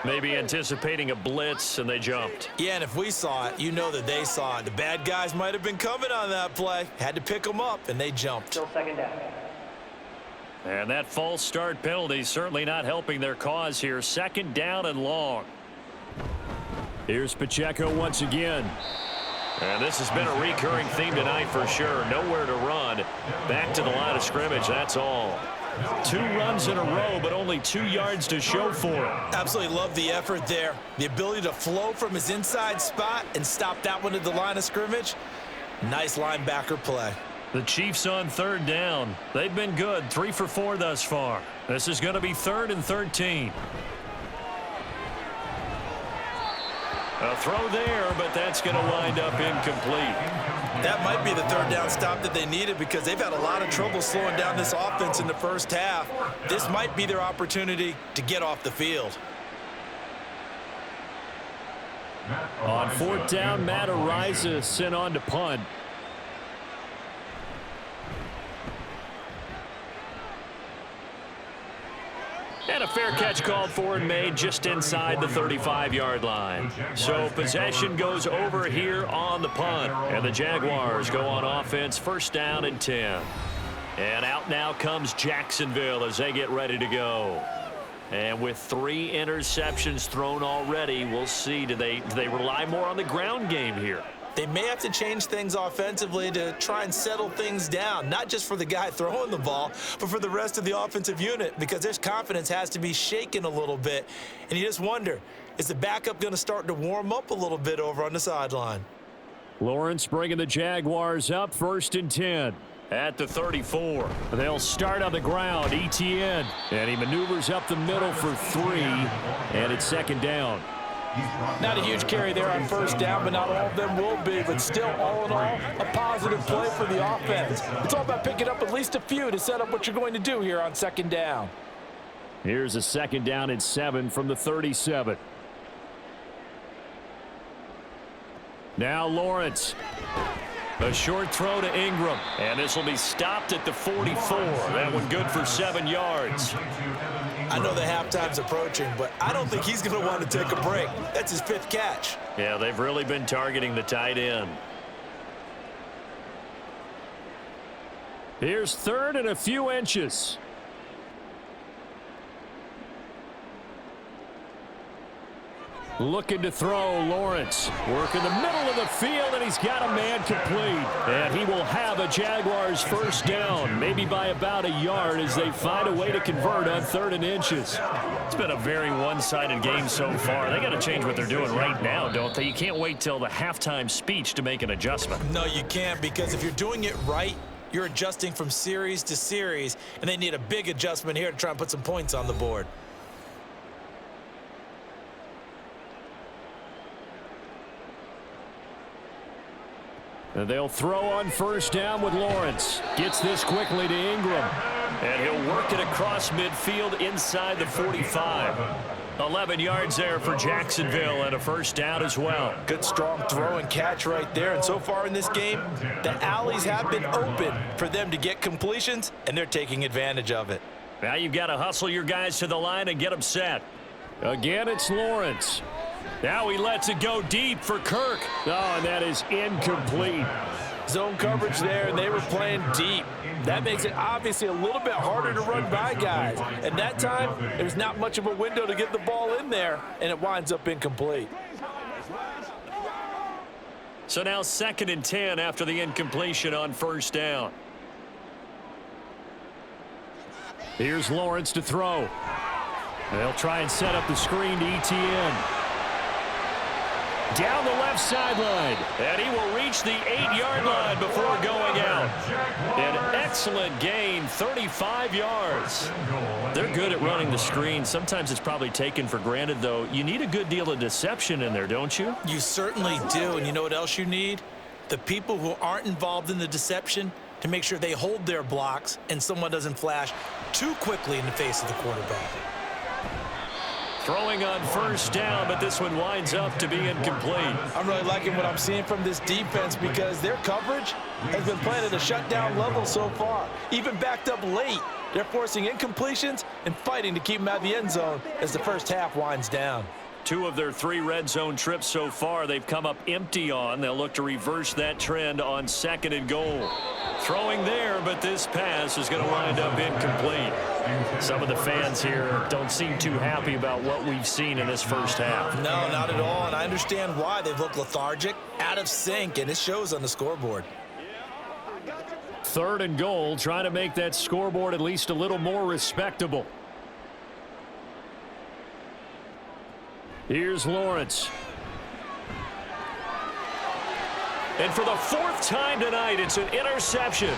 Maybe anticipating a blitz, and they jumped. Yeah, and if we saw it, you know that they saw it. The bad guys might have been coming on that play. Had to pick them up, and they jumped. Still 2nd down. And that false start penalty certainly not helping their cause here. 2nd down and long. Here's Pacheco once again. And this has been a recurring theme tonight for sure. Nowhere to run. Back to the line of scrimmage, that's all. 2 runs in a row, but only 2 yards to show for it. Absolutely love the effort there. The ability to flow from his inside spot and stop that one at the line of scrimmage. Nice linebacker play. The Chiefs on 3rd down. They've been good, 3 for 4 thus far. This is going to be 3rd and 13. A throw there, but that's going to wind up incomplete. That might be the 3rd down stop that they needed because they've had a lot of trouble slowing down this offense in the 1st half. This might be their opportunity to get off the field. On 4th down, Matt Ariza sent on to punt. And a fair catch called for and made just inside the 35-yard line. So possession goes over here on the punt. And the Jaguars go on offense, 1st down and 10. And out now comes Jacksonville as they get ready to go. And with 3 interceptions thrown already, we'll see, do they rely more on the ground game here? They may have to change things offensively to try and settle things down, not just for the guy throwing the ball, but for the rest of the offensive unit, because their confidence has to be shaken a little bit. And you just wonder, is the backup going to start to warm up a little bit over on the sideline? Lawrence bringing the Jaguars up 1st and 10. At the 34. They'll start on the ground, ETN. And he maneuvers up the middle for 3, and it's 2nd down. Not a huge carry there on 1st down, but not all of them will be. But still, all in all, a positive play for the offense. It's all about picking up at least a few to set up what you're going to do here on 2nd down. Here's a 2nd down and 7 from the 37. Now Lawrence. A short throw to Ingram. And this will be stopped at the 44. That one good for 7 yards. I know the halftime's approaching, but I don't think he's going to want to take a break. That's his 5th catch. Yeah, they've really been targeting the tight end. Here's 3rd and a few inches. Looking to throw, Lawrence. Work in the middle of the field, and he's got a man complete. And he will have a Jaguars 1st down, maybe by about a yard as they find a way to convert on 3rd and inches. It's been a very one-sided game so far. They got to change what they're doing right now, don't they? You can't wait till the halftime speech to make an adjustment. No, you can't, because if you're doing it right, you're adjusting from series to series, and they need a big adjustment here to try and put some points on the board. And they'll throw on 1st down with Lawrence. Gets this quickly to Ingram. And he'll work it across midfield inside the 45. 11 yards there for Jacksonville and a first down as well. Good strong throw and catch right there. And so far in this game, the alleys have been open for them to get completions, and they're taking advantage of it. Now you've got to hustle your guys to the line and get them set. Again, it's Lawrence. Now he lets it go deep for Kirk. Oh, and that is incomplete. Zone coverage there, and they were playing deep. That makes it obviously a little bit harder to run by guys. And that time, there's not much of a window to get the ball in there, and it winds up incomplete. So now 2nd and 10 after the incompletion on first down. Here's Lawrence to throw. They'll try and set up the screen to ETN. Down the left sideline. And he will reach the 8-yard line before going out. An excellent gain, 35 yards. They're good at running the screen. Sometimes it's probably taken for granted, though. You need a good deal of deception in there, don't you? You certainly do. And you know what else you need? The people who aren't involved in the deception to make sure they hold their blocks and someone doesn't flash too quickly in the face of the quarterback. Throwing on first down, but this one winds up to be incomplete. I'm really liking what I'm seeing from this defense because their coverage has been playing at a shutdown level so far. Even backed up late, they're forcing incompletions and fighting to keep them out of the end zone as the first half winds down. 2 of their 3 red zone trips so far they've come up empty on. They'll look to reverse that trend on 2nd and goal. Throwing there, but this pass is going to wind up incomplete. Some of the fans here don't seem too happy about what we've seen in this first half. No, not at all, and I understand why. They've looked lethargic, out of sync, and it shows on the scoreboard. 3rd and goal, trying to make that scoreboard at least a little more respectable. Here's Lawrence. And for the 4th time tonight, it's an interception.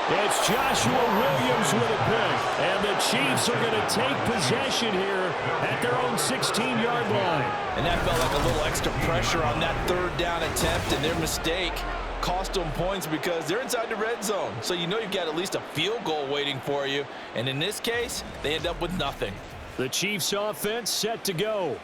It's Joshua Williams with a pick. And the Chiefs are going to take possession here at their own 16-yard line. And that felt like a little extra pressure on that 3rd down attempt, and their mistake cost them points because they're inside the red zone. So you know you've got at least a field goal waiting for you. And in this case, they end up with nothing. The Chiefs offense set to go.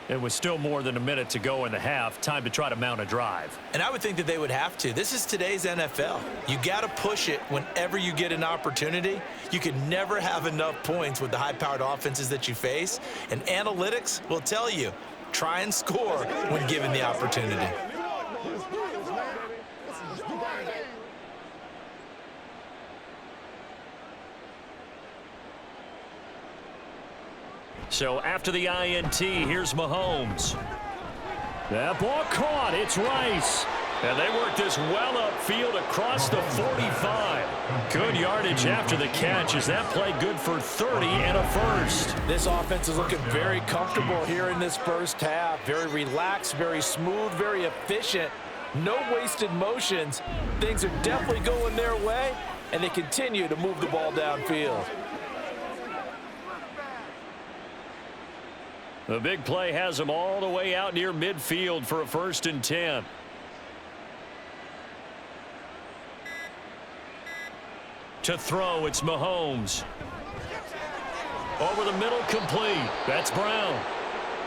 And with still more than a minute to go in the half, time to try to mount a drive. And I would think that they would have to. This is today's NFL. You got to push it whenever you get an opportunity. You can never have enough points with the high-powered offenses that you face. And analytics will tell you, try and score when given the opportunity. So after the INT, here's Mahomes. That ball caught. It's Rice. And they work this well upfield across the 45. Good yardage after the catch. Is that play good for 30 and a first? This offense is looking very comfortable here in this first half. Very relaxed, very smooth, very efficient. No wasted motions. Things are definitely going their way, and they continue to move the ball downfield. The big play has them all the way out near midfield for a 1st and 10. To throw, it's Mahomes. Over the middle, complete. That's Brown.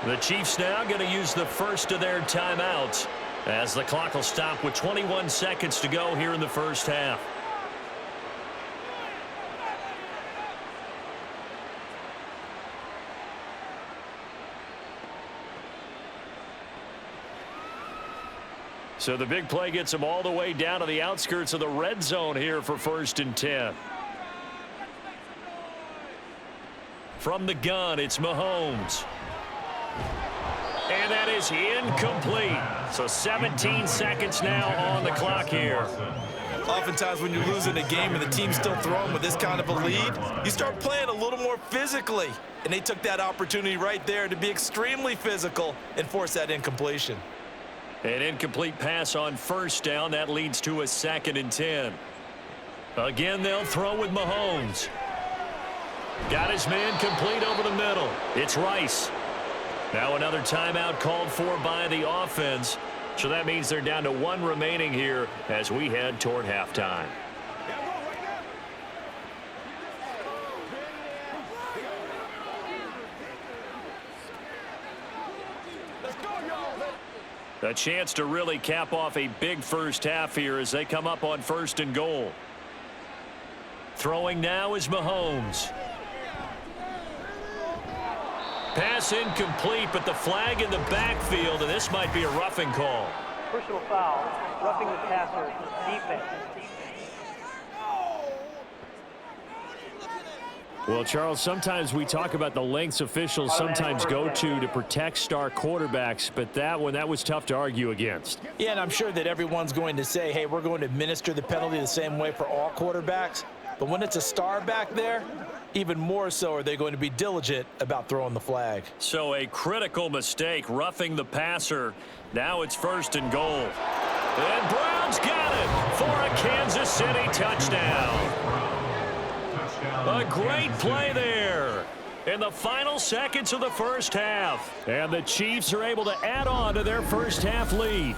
The Chiefs now going to use the first of their timeouts as the clock will stop with 21 seconds to go here in the first half. So the big play gets them all the way down to the outskirts of the red zone here for 1st and 10. From the gun, it's Mahomes. And that is incomplete. So 17 seconds now on the clock here. Oftentimes when you're losing a game and the team's still throwing with this kind of a lead, you start playing a little more physically. And they took that opportunity right there to be extremely physical and force that incompletion. An incomplete pass on first down. That leads to a 2nd and 10. Again, they'll throw with Mahomes. Got his man complete over the middle. It's Rice. Now another timeout called for by the offense. So that means they're down to 1 remaining here as we head toward halftime. A chance to really cap off a big first half here as they come up on 1st and goal. Throwing now is Mahomes. Pass incomplete, but the flag in the backfield, and this might be a roughing call. Personal foul, roughing the passer, defense. Well, Charles, sometimes we talk about the lengths officials sometimes go to protect star quarterbacks, but that was tough to argue against. Yeah, and I'm sure that everyone's going to say, hey, we're going to administer the penalty the same way for all quarterbacks. But when it's a star back there, even more so are they going to be diligent about throwing the flag. So a critical mistake, roughing the passer. Now it's 1st and goal. And Brown's got it for a Kansas City touchdown. A great play there in the final seconds of the first half. And the Chiefs are able to add on to their first half lead.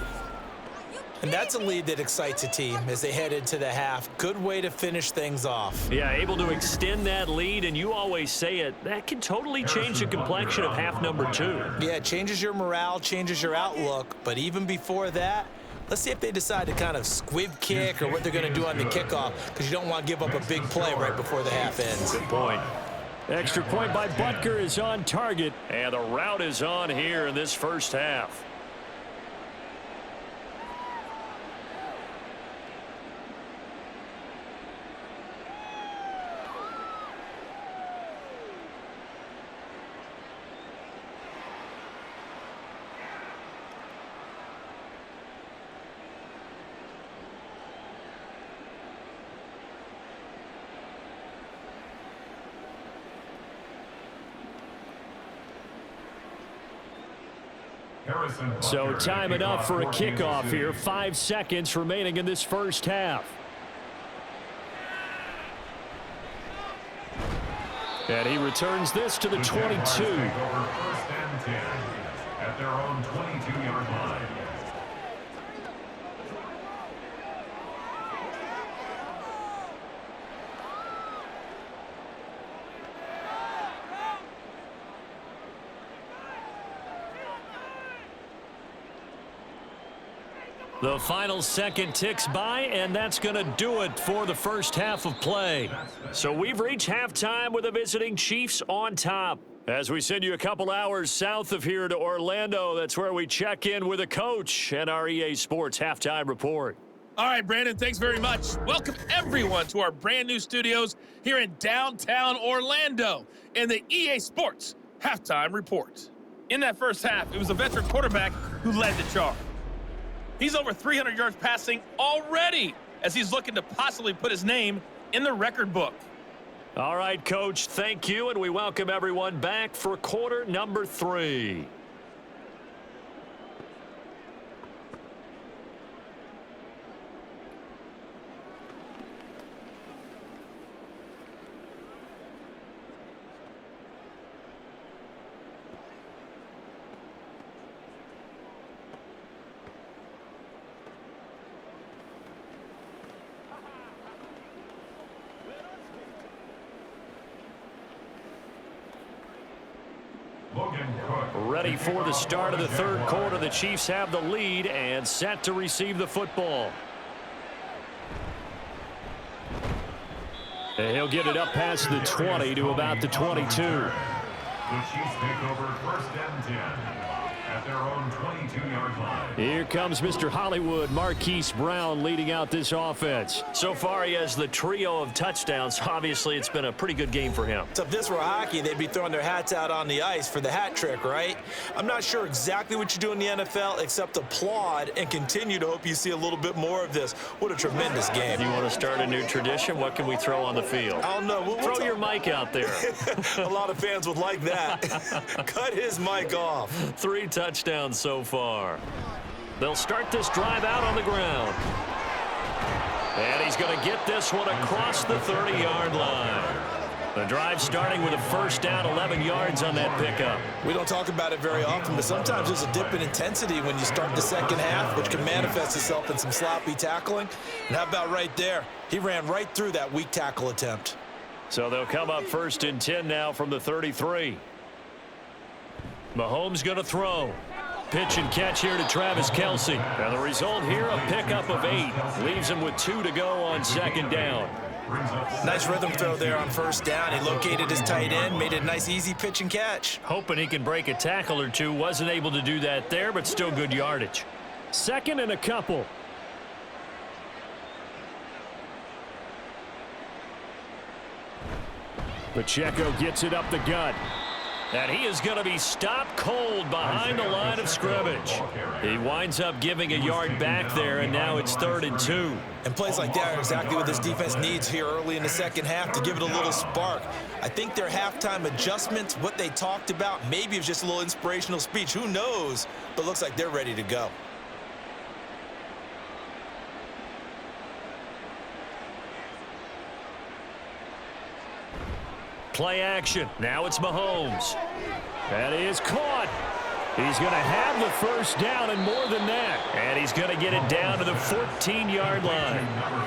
And that's a lead that excites a team as they head into the half. Good way to finish things off. Yeah, able to extend that lead, and you always say it, that can totally change the complexion of half number 2. Yeah, it changes your morale, changes your outlook. But even before that, let's see if they decide to kind of squib kick or what they're going to do on the kickoff, because you don't want to give up a big play right before the half ends. Good point. Extra point by Butker is on target. And the route is on here in this first half. So time enough for a kickoff here. 5 seconds remaining in this first half. And he returns this to the 22. At their own 22-yard line. The final second ticks by, and that's going to do it for the first half of play. So we've reached halftime with the visiting Chiefs on top. As we send you a couple hours south of here to Orlando, that's where we check in with a coach and our EA Sports Halftime Report. All right, Brandon, thanks very much. Welcome, everyone, to our brand-new studios here in downtown Orlando in the EA Sports Halftime Report. In that first half, it was a veteran quarterback who led the charge. He's over 300 yards passing already as he's looking to possibly put his name in the record book. All right, Coach, thank you, and we welcome everyone back for quarter number 3. Ready for the start of the third quarter. The Chiefs have the lead and set to receive the football. And he'll get it up past the 20 to about the 22. The Chiefs take over 1st and 10 at their own 22-yard line. Here comes Mr. Hollywood, Marquise Brown, leading out this offense. So far, he has the trio of touchdowns. Obviously, it's been a pretty good game for him. So if this were hockey, they'd be throwing their hats out on the ice for the hat trick, right? I'm not sure exactly what you do in the NFL except applaud and continue to hope you see a little bit more of this. What a tremendous game. You want to start a new tradition? What can we throw on the field? I don't know. Throw your mic out there. A lot of fans would like that. Cut his mic off. 3 touchdowns so far. They'll start this drive out on the ground. And he's going to get this one across the 30-yard line. The drive starting with a first down, 11 yards on that pickup. We don't talk about it very often, but sometimes there's a dip in intensity when you start the second half, which can manifest itself in some sloppy tackling. And how about right there? He ran right through that weak tackle attempt. So they'll come up 1st and 10 now from the 33. Mahomes going to throw. pitch and catch here to Travis Kelce. And the result here, a pickup of 8. Leaves him with 2 to go on second down. Nice rhythm throw there on first down. He located his tight end, made it a nice easy pitch and catch. Hoping he can break a tackle or two. Wasn't able to do that there, but still good yardage. Second and a couple. Pacheco gets it up the gut. And he is going to be stopped cold behind the line of scrimmage. He winds up giving a yard back there, and now it's 3rd and 2. And plays like that are exactly what this defense needs here early in the second half to give it a little spark. I think their halftime adjustments, what they talked about, maybe it was just a little inspirational speech. Who knows? But looks like they're ready to go. Play action. Now it's Mahomes. That is caught. He's going to have the first down and more than that. And he's going to get it down to the 14-yard line.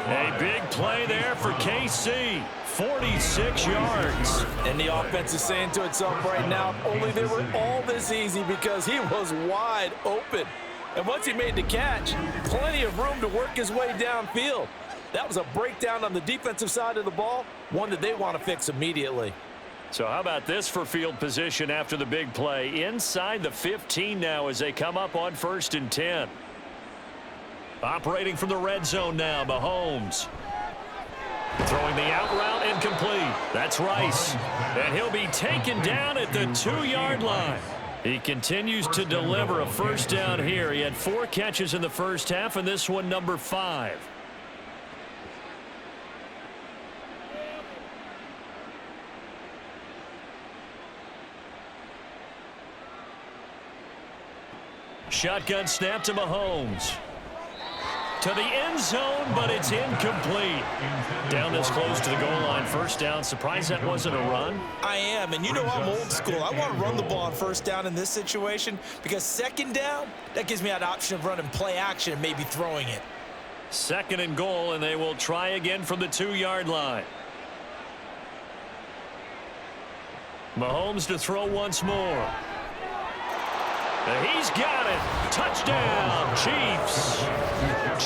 A big play there for KC. 46 yards. And the offense is saying to itself right now, only they were all this easy because he was wide open. And once he made the catch, plenty of room to work his way downfield. That was a breakdown on the defensive side of the ball, one that they want to fix immediately. So how about this for field position after the big play? Inside the 15 now as they come up on 1st and 10. Operating from the red zone now, Mahomes. Throwing the out route incomplete. That's Rice. And he'll be taken down at the 2-yard line. He continues to deliver a first down here. He had 4 catches in the first half, and this one number 5. Shotgun snap to Mahomes. To the end zone, but it's incomplete. Down this close to the goal line. First down. Surprised that wasn't a run. I am, and you know I'm old school. I want to run the ball on first down in this situation because second down, that gives me that option of running play action and maybe throwing it. 2nd and goal, and they will try again from the 2-yard line. Mahomes to throw once more. He's got it. Touchdown, Chiefs.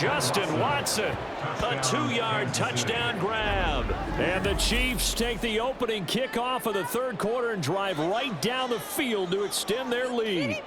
Justin Watson, a 2-yard touchdown grab. And the Chiefs take the opening kickoff of the 3rd quarter and drive right down the field to extend their lead.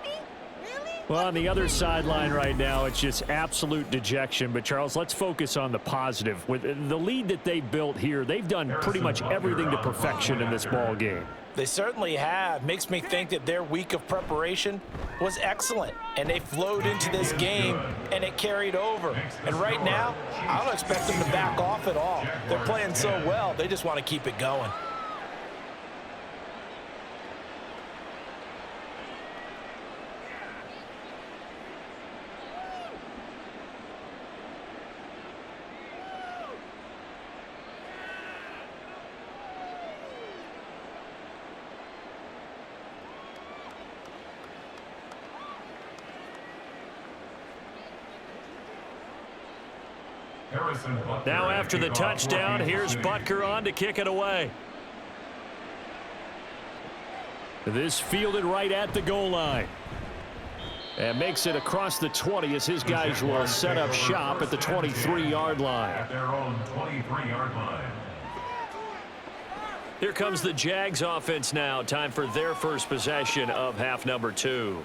Well, on the other sideline right now, it's just absolute dejection. But, Charles, let's focus on the positive. With the lead that they built here, they've done pretty much everything to perfection in this ball game. They certainly have. Makes me think that their week of preparation was excellent. And they flowed into this game, and it carried over. And right now, I don't expect them to back off at all. They're playing so well, they just want to keep it going. Now after the touchdown, here's Butker on to kick it away. This fielded right at the goal line. And makes it across the 20 as his guys will set up shop at the 23-yard line. At their own 23-yard line. Here comes the Jags offense now. Time for their first possession of half number 2.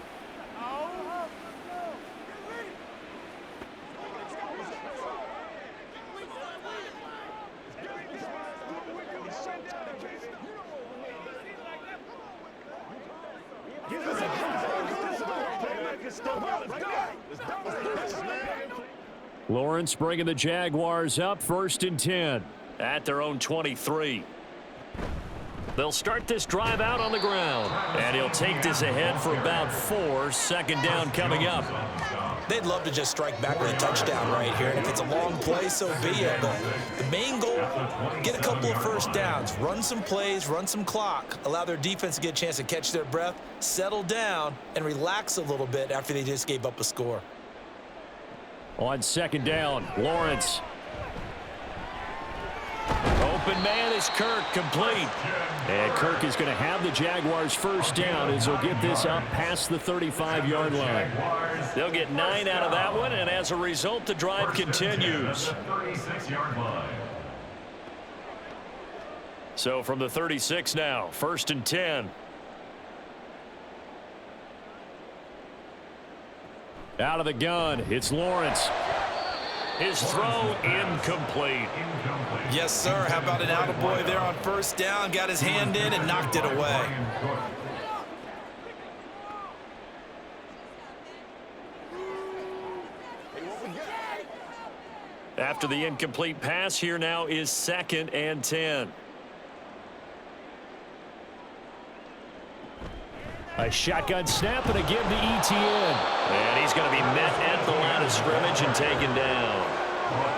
Lawrence bringing the Jaguars up 1st and 10. At their own 23. They'll start this drive out on the ground. And he'll take this ahead for about 4. Second down coming up. They'd love to just strike back with a touchdown right here. And if it's a long play, so be it. But the main goal, get a couple of first downs. Run some plays, run some clock. Allow their defense to get a chance to catch their breath, settle down, and relax a little bit after they just gave up a score. On second down, Lawrence. open man is Kirk, complete. And Kirk is going to have the Jaguars first down as he'll get this up past the 35-yard line. They'll get 9 out of that one, and as a result, the drive continues. So from the 36 now, 1st and 10. Out of the gun, it's Lawrence. His throw incomplete. Yes, sir. How about an attaboy there on first down? Got his hand in and knocked it away. After the incomplete pass, here now is 2nd and 10. A shotgun snap and again to ETN. And he's going to be met at the line of scrimmage and taken down.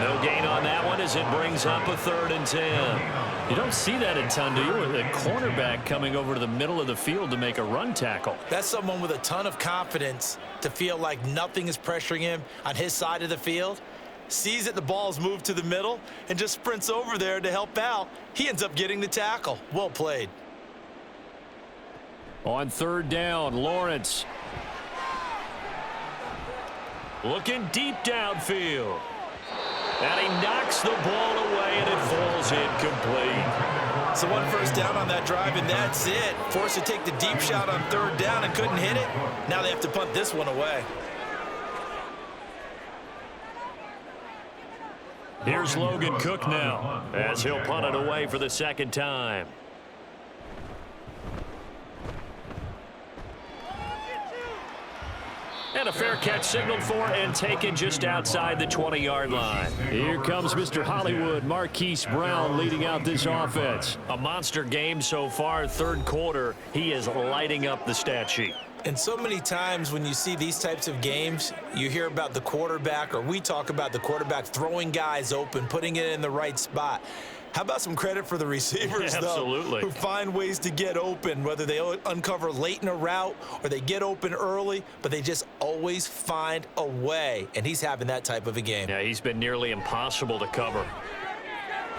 No gain on that one as it brings up a 3rd and 10. You don't see that a ton, do you? With a cornerback coming over to the middle of the field to make a run tackle. That's someone with a ton of confidence to feel like nothing is pressuring him on his side of the field. Sees that the ball's moved to the middle and just sprints over there to help out. He ends up getting the tackle. Well played. On 3rd down, Lawrence. Looking deep downfield. And he knocks the ball away, and it falls incomplete. So 1 first down on that drive, and that's it. Forced to take the deep shot on 3rd down and couldn't hit it. Now they have to punt this one away. Here's Logan Cook now as he'll punt it away for the 2nd time. And a fair catch signaled for and taken just outside the 20-yard line. Here comes Mr. Hollywood, Marquise Brown, leading out this offense. A monster game so far, 3rd quarter. He is lighting up the stat sheet. And so many times when you see these types of games, you hear about the quarterback, or we talk about the quarterback throwing guys open, putting it in the right spot. How about some credit for the receivers, Absolutely. though, who find ways to get open, whether they uncover late in a route or they get open early, but they just always find a way, and he's having that type of a game. Yeah, he's been nearly impossible to cover.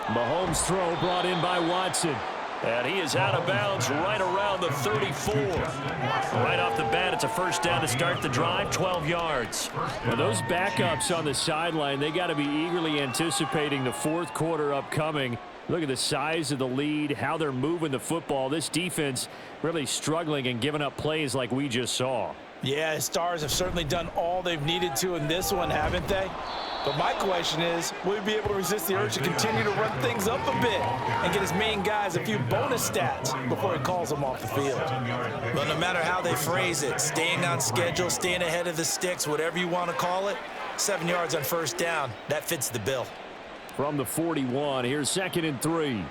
Mahomes' throw brought in by Watson. And he is out of bounds right around the 34. Right off the bat, it's a first down to start the drive, 12 yards. Well, those backups on the sideline, they got to be eagerly anticipating the 4th quarter upcoming. Look at the size of the lead, how they're moving the football. This defense really struggling and giving up plays like we just saw. Yeah, his Stars have certainly done all they've needed to in this one, haven't they? But my question is, will he be able to resist the urge to continue to run things up a bit and get his main guys a few bonus stats before he calls them off the field? But no matter how they phrase it, staying on schedule, staying ahead of the sticks, whatever you want to call it, 7 yards on first down, that fits the bill. From the 41, here's 2nd and 3.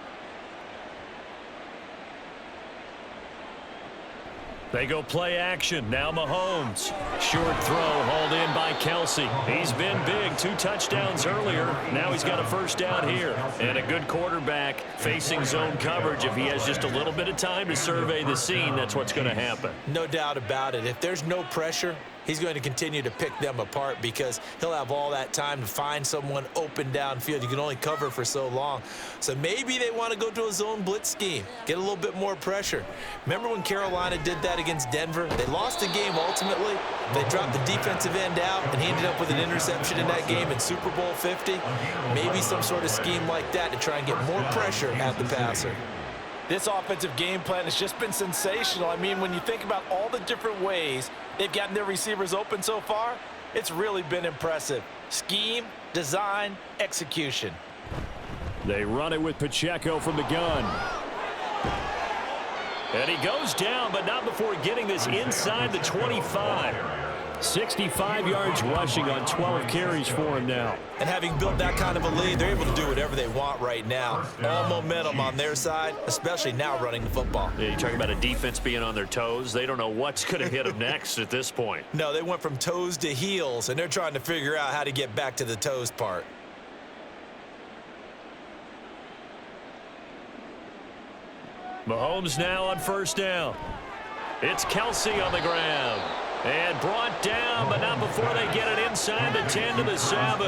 They go play action. Now Mahomes. Short throw hauled in by Kelce. He's been big. 2 touchdowns earlier. Now he's got a first down here. And a good quarterback facing zone coverage. If he has just a little bit of time to survey the scene, that's what's going to happen. No doubt about it. If there's no pressure, he's going to continue to pick them apart because he'll have all that time to find someone open downfield. You can only cover for so long. So maybe they want to go to a zone blitz scheme, get a little bit more pressure. Remember when Carolina did that against Denver? They lost the game ultimately. They dropped the defensive end out, and he ended up with an interception in that game in Super Bowl 50. Maybe some sort of scheme like that to try and get more pressure at the passer. This offensive game plan has just been sensational. I mean, when you think about all the different ways they've gotten their receivers open so far, it's really been impressive. Scheme, design, execution. They run it with Pacheco from the gun. And he goes down, but not before getting this inside the 25. 65 yards rushing on 12 carries for him now. And having built that kind of a lead, they're able to do whatever they want right now. All momentum on their side, especially now running the football. Yeah, you talk about a defense being on their toes. They don't know what's going to hit them next at this point. No, they went from toes to heels, and they're trying to figure out how to get back to the toes part. Mahomes now on first down. It's Kelce on the ground. And brought down, but not before they get it inside the 10 to the 7.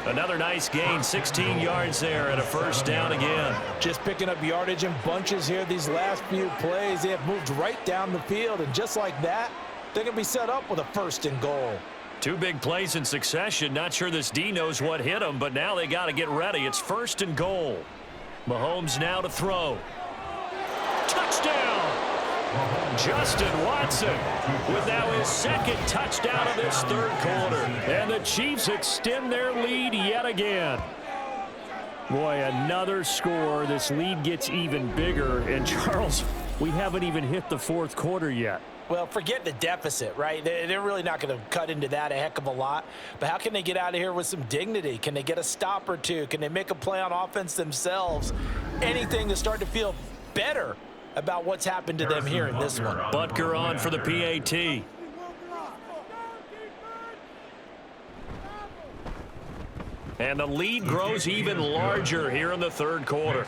Another nice gain, 16 yards there and a first down again. Just picking up yardage in bunches here these last few plays. They have moved right down the field, and just like that, they're going to be set up with a 1st and goal. 2 big plays in succession. Not sure this D knows what hit him, but now they got to get ready. It's 1st and goal. Mahomes now to throw. Touchdown! Justin Watson with now his 2nd touchdown of this 3rd quarter. And the Chiefs extend their lead yet again. Boy, another score. This lead gets even bigger. And, Charles, we haven't even hit the 4th quarter yet. Well, forget the deficit, right? They're really not going to cut into that a heck of a lot. But how can they get out of here with some dignity? Can they get a stop or two? Can they make a play on offense themselves? Anything to start to feel better about what's happened to them here in this one. Butker on for the PAT. And the lead grows even larger here in the 3rd quarter.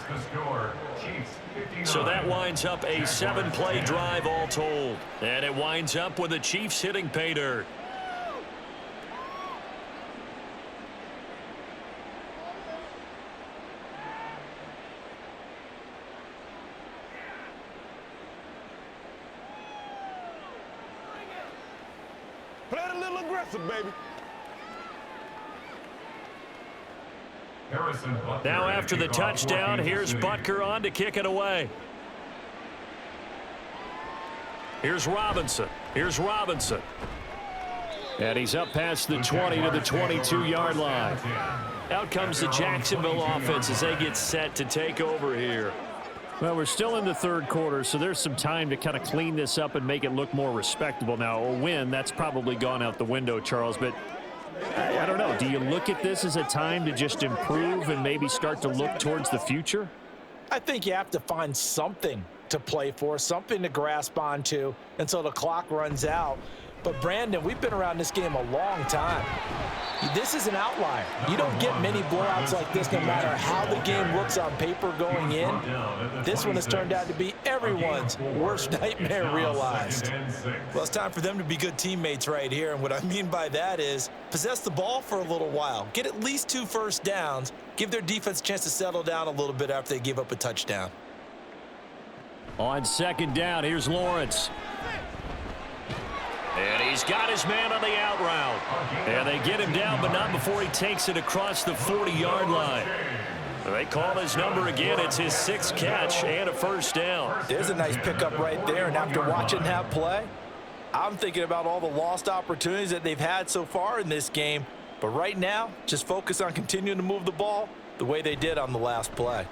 So that winds up a 7-play drive all told. And it winds up with the Chiefs hitting pay dirt. Play it a little aggressive, baby. Now after the touchdown, here's Butker on to kick it away. Here's Robinson. And he's up past the 20 to the 22-yard line. Out comes the Jacksonville offense as they get set to take over here. Well, we're still in the 3rd quarter, so there's some time to kind of clean this up and make it look more respectable. Now, a win, that's probably gone out the window, Charles, but I don't know. Do you look at this as a time to just improve and maybe start to look towards the future? I think you have to find something to play for, something to grasp onto until the clock runs out. But, Brandon, we've been around this game a long time. This is an outlier. You don't get many blowouts like this no matter how the game looks on paper going in. This one has turned out to be everyone's worst nightmare realized. Well, it's time for them to be good teammates right here. And what I mean by that is possess the ball for a little while. Get at least 2 first downs. Give their defense a chance to settle down a little bit after they give up a touchdown. On 2nd down, here's Lawrence. And he's got his man on the out route. And they get him down, but not before he takes it across the 40-yard line. They call his number again. It's his 6th catch and a first down. There's a nice pickup right there. And after watching that play, I'm thinking about all the lost opportunities that they've had so far in this game. But right now, just focus on continuing to move the ball the way they did on the last play.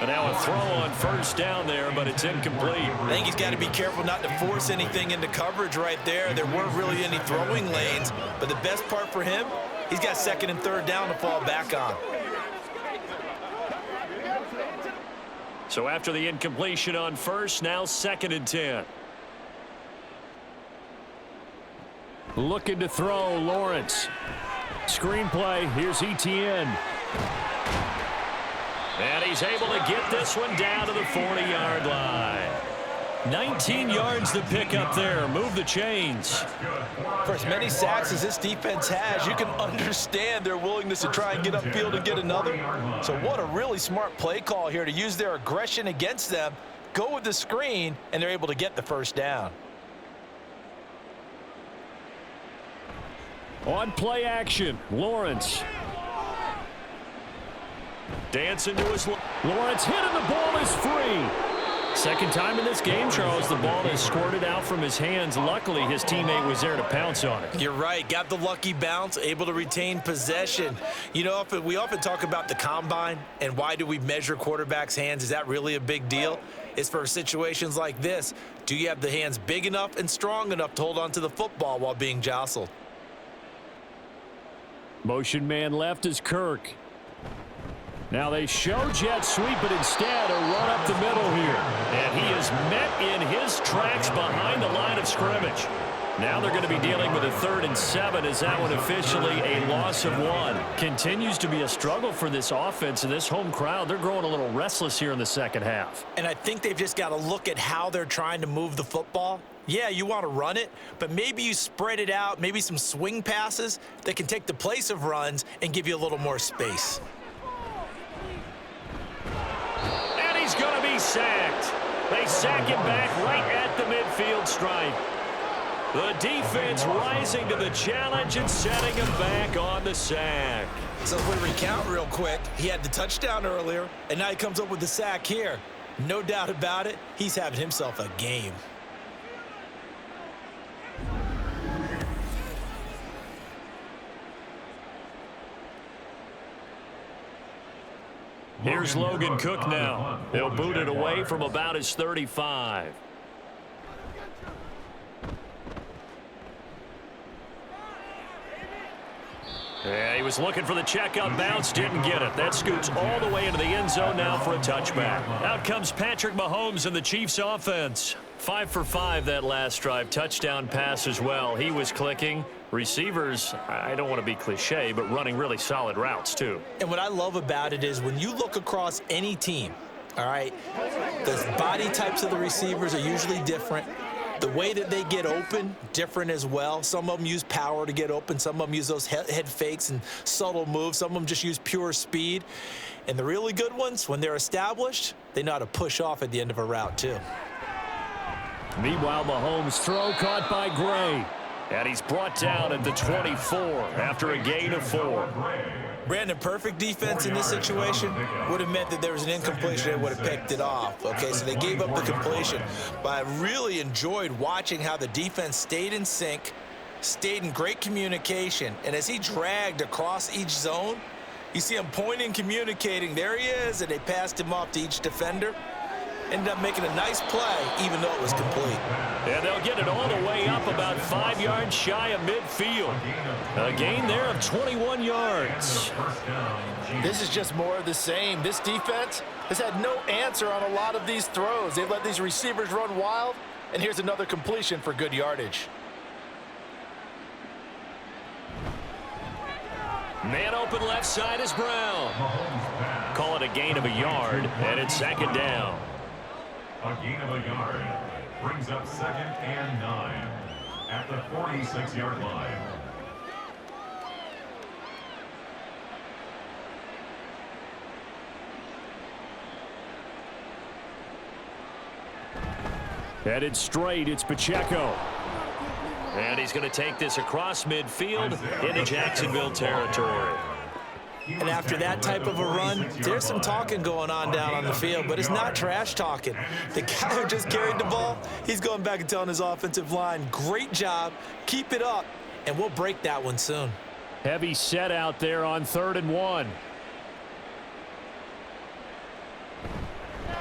And now a throw on first down there, but it's incomplete. I think he's got to be careful not to force anything into coverage right there. There weren't really any throwing lanes, but the best part for him, he's got 2nd and 3rd down to fall back on. So after the incompletion on first, now 2nd and 10. Looking to throw, Lawrence. Screenplay, here's Etienne. And he's able to get this one down to the 40-yard line. 19 yards to pick up there. Move the chains. For as many sacks as this defense has, you can understand their willingness to try and get upfield and get another. So what a really smart play call here to use their aggression against them, go with the screen, and they're able to get the first down. On play action, Lawrence. Dancing to his Lawrence hit and the ball is free. 2nd time in this game, Charles, the ball is squirted out from his hands. Luckily, his teammate was there to pounce on it. You're right. Got the lucky bounce, able to retain possession. You know, we often talk about the combine and why do we measure quarterbacks' hands. Is that really a big deal? It's for situations like this. Do you have the hands big enough and strong enough to hold on to the football while being jostled? Motion man left is Kirk. Now they show jet sweep, but instead a run up the middle here. And he is met in his tracks behind the line of scrimmage. Now they're going to be dealing with a 3rd and 7 as that one officially a loss of 1. Continues to be a struggle for this offense and this home crowd. They're growing a little restless here in the 2nd half. And I think they've just got to look at how they're trying to move the football Yeah, you want to run it, but maybe you spread it out, maybe some swing passes that can take the place of runs and give you a little more space. And he's going to be sacked. They sack him back right at the midfield stripe. The defense rising to the challenge and setting him back on the sack. So if we recount real quick, he had the touchdown earlier, and now he comes up with the sack here. No doubt about it, he's having himself a game. Here's Logan Cook now. He'll boot it away from about his 35. Yeah, he was looking for the checkout bounce, didn't get it. That scoots all the way into the end zone now for a touchback. Out comes Patrick Mahomes and the Chiefs offense. 5 for 5 that last drive. Touchdown pass as well. He was clicking. Receivers, I don't want to be cliche, but running really solid routes too. And what I love about it is when you look across any team, all right, the body types of the receivers are usually different. The way that they get open, different as well. Some of them use power to get open. Some of them use those head fakes and subtle moves. Some of them just use pure speed. And the really good ones, when they're established, they know how to push off at the end of a route too. Meanwhile, Mahomes' throw caught by Gray. And he's brought down at the 24 after a gain of 4. Brandon, perfect defense in this situation would have meant that there was an incompletion. They would have picked it off. Okay, so they gave up the completion. But I really enjoyed watching how the defense stayed in sync, stayed in great communication. And as he dragged across each zone, you see him pointing, communicating. There he is, and they passed him off to each defender. Ended up making a nice play, even though it was complete. And they'll get it all the way up about 5 yards shy of midfield. A gain there of 21 yards. This is just more of the same. This defense has had no answer on a lot of these throws. They've let these receivers run wild, and here's another completion for good yardage. Man open left side is Brown. Call it a gain of a yard, and it's second down. A gain of a yard brings up 2nd and 9 at the 46-yard line. Headed straight, it's Pacheco. And he's going to take this across midfield into Jacksonville territory. And after that type of a run, there's some talking going on down on the field, but it's not trash talking. The guy who just carried the ball, he's going back and telling his offensive line, great job, keep it up, and we'll break that one soon. Heavy set out there on 3rd and 1.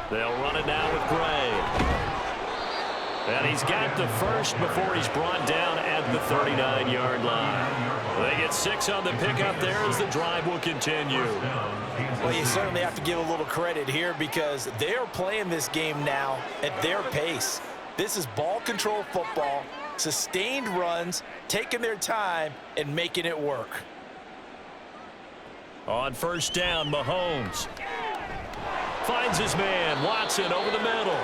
They'll run it now with Gray. And he's got the first before he's brought down at the 39-yard line. They get 6 on the pickup there as the drive will continue. Well, you certainly have to give a little credit here because they are playing this game now at their pace. This is ball control football, sustained runs, taking their time and making it work. On 1st down, Mahomes finds his man, Watson, over the middle.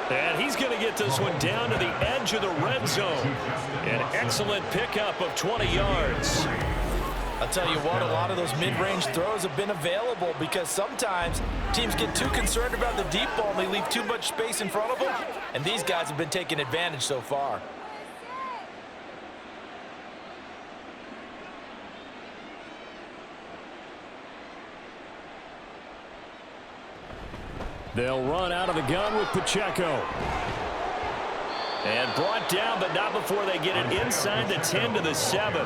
And he's going to get this one down to the edge of the red zone. An excellent pickup of 20 yards. I'll tell you what, a lot of those mid-range throws have been available because sometimes teams get too concerned about the deep ball and they leave too much space in front of them. And these guys have been taking advantage so far. They'll run out of the gun with Pacheco. And brought down, but not before they get it inside the 10 to the 7.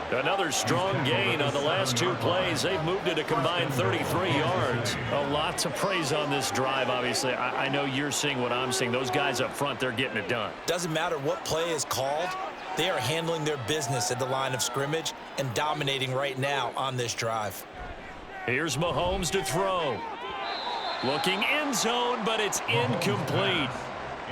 Another strong gain on the last 2 plays. They've moved it a combined 33 yards. A lot to praise on this drive, obviously. I know you're seeing what I'm seeing. Those guys up front, they're getting it done. Doesn't matter what play is called. They are handling their business at the line of scrimmage and dominating right now on this drive. Here's Mahomes to throw. Looking end zone, but it's incomplete.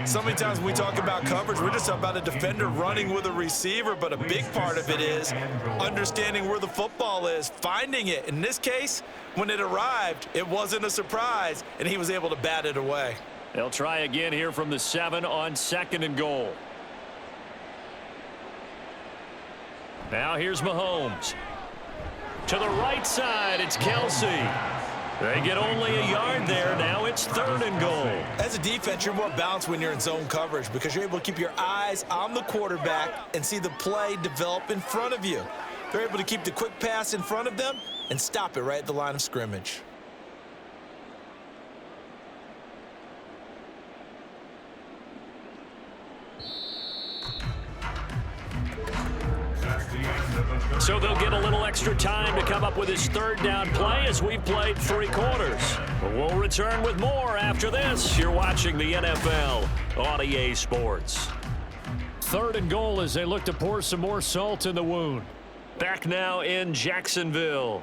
So many times when we talk about coverage, we're just about a defender running with a receiver, but a big part of it is understanding where the football is, finding it. In this case, when it arrived, it wasn't a surprise, and he was able to bat it away. They'll try again here from the 7 on 2nd and goal. Now here's Mahomes. To the right side, it's Kelce. They get only a yard there. Now it's 3rd and goal. As a defense, you're more balanced when you're in zone coverage because you're able to keep your eyes on the quarterback and see the play develop in front of you. They're able to keep the quick pass in front of them and stop it right at the line of scrimmage. So they'll get a little extra time to come up with his 3rd down play as we've played 3 quarters. But we'll return with more after this. You're watching the NFL on EA Sports. 3rd and goal as they look to pour some more salt in the wound. Back now in Jacksonville.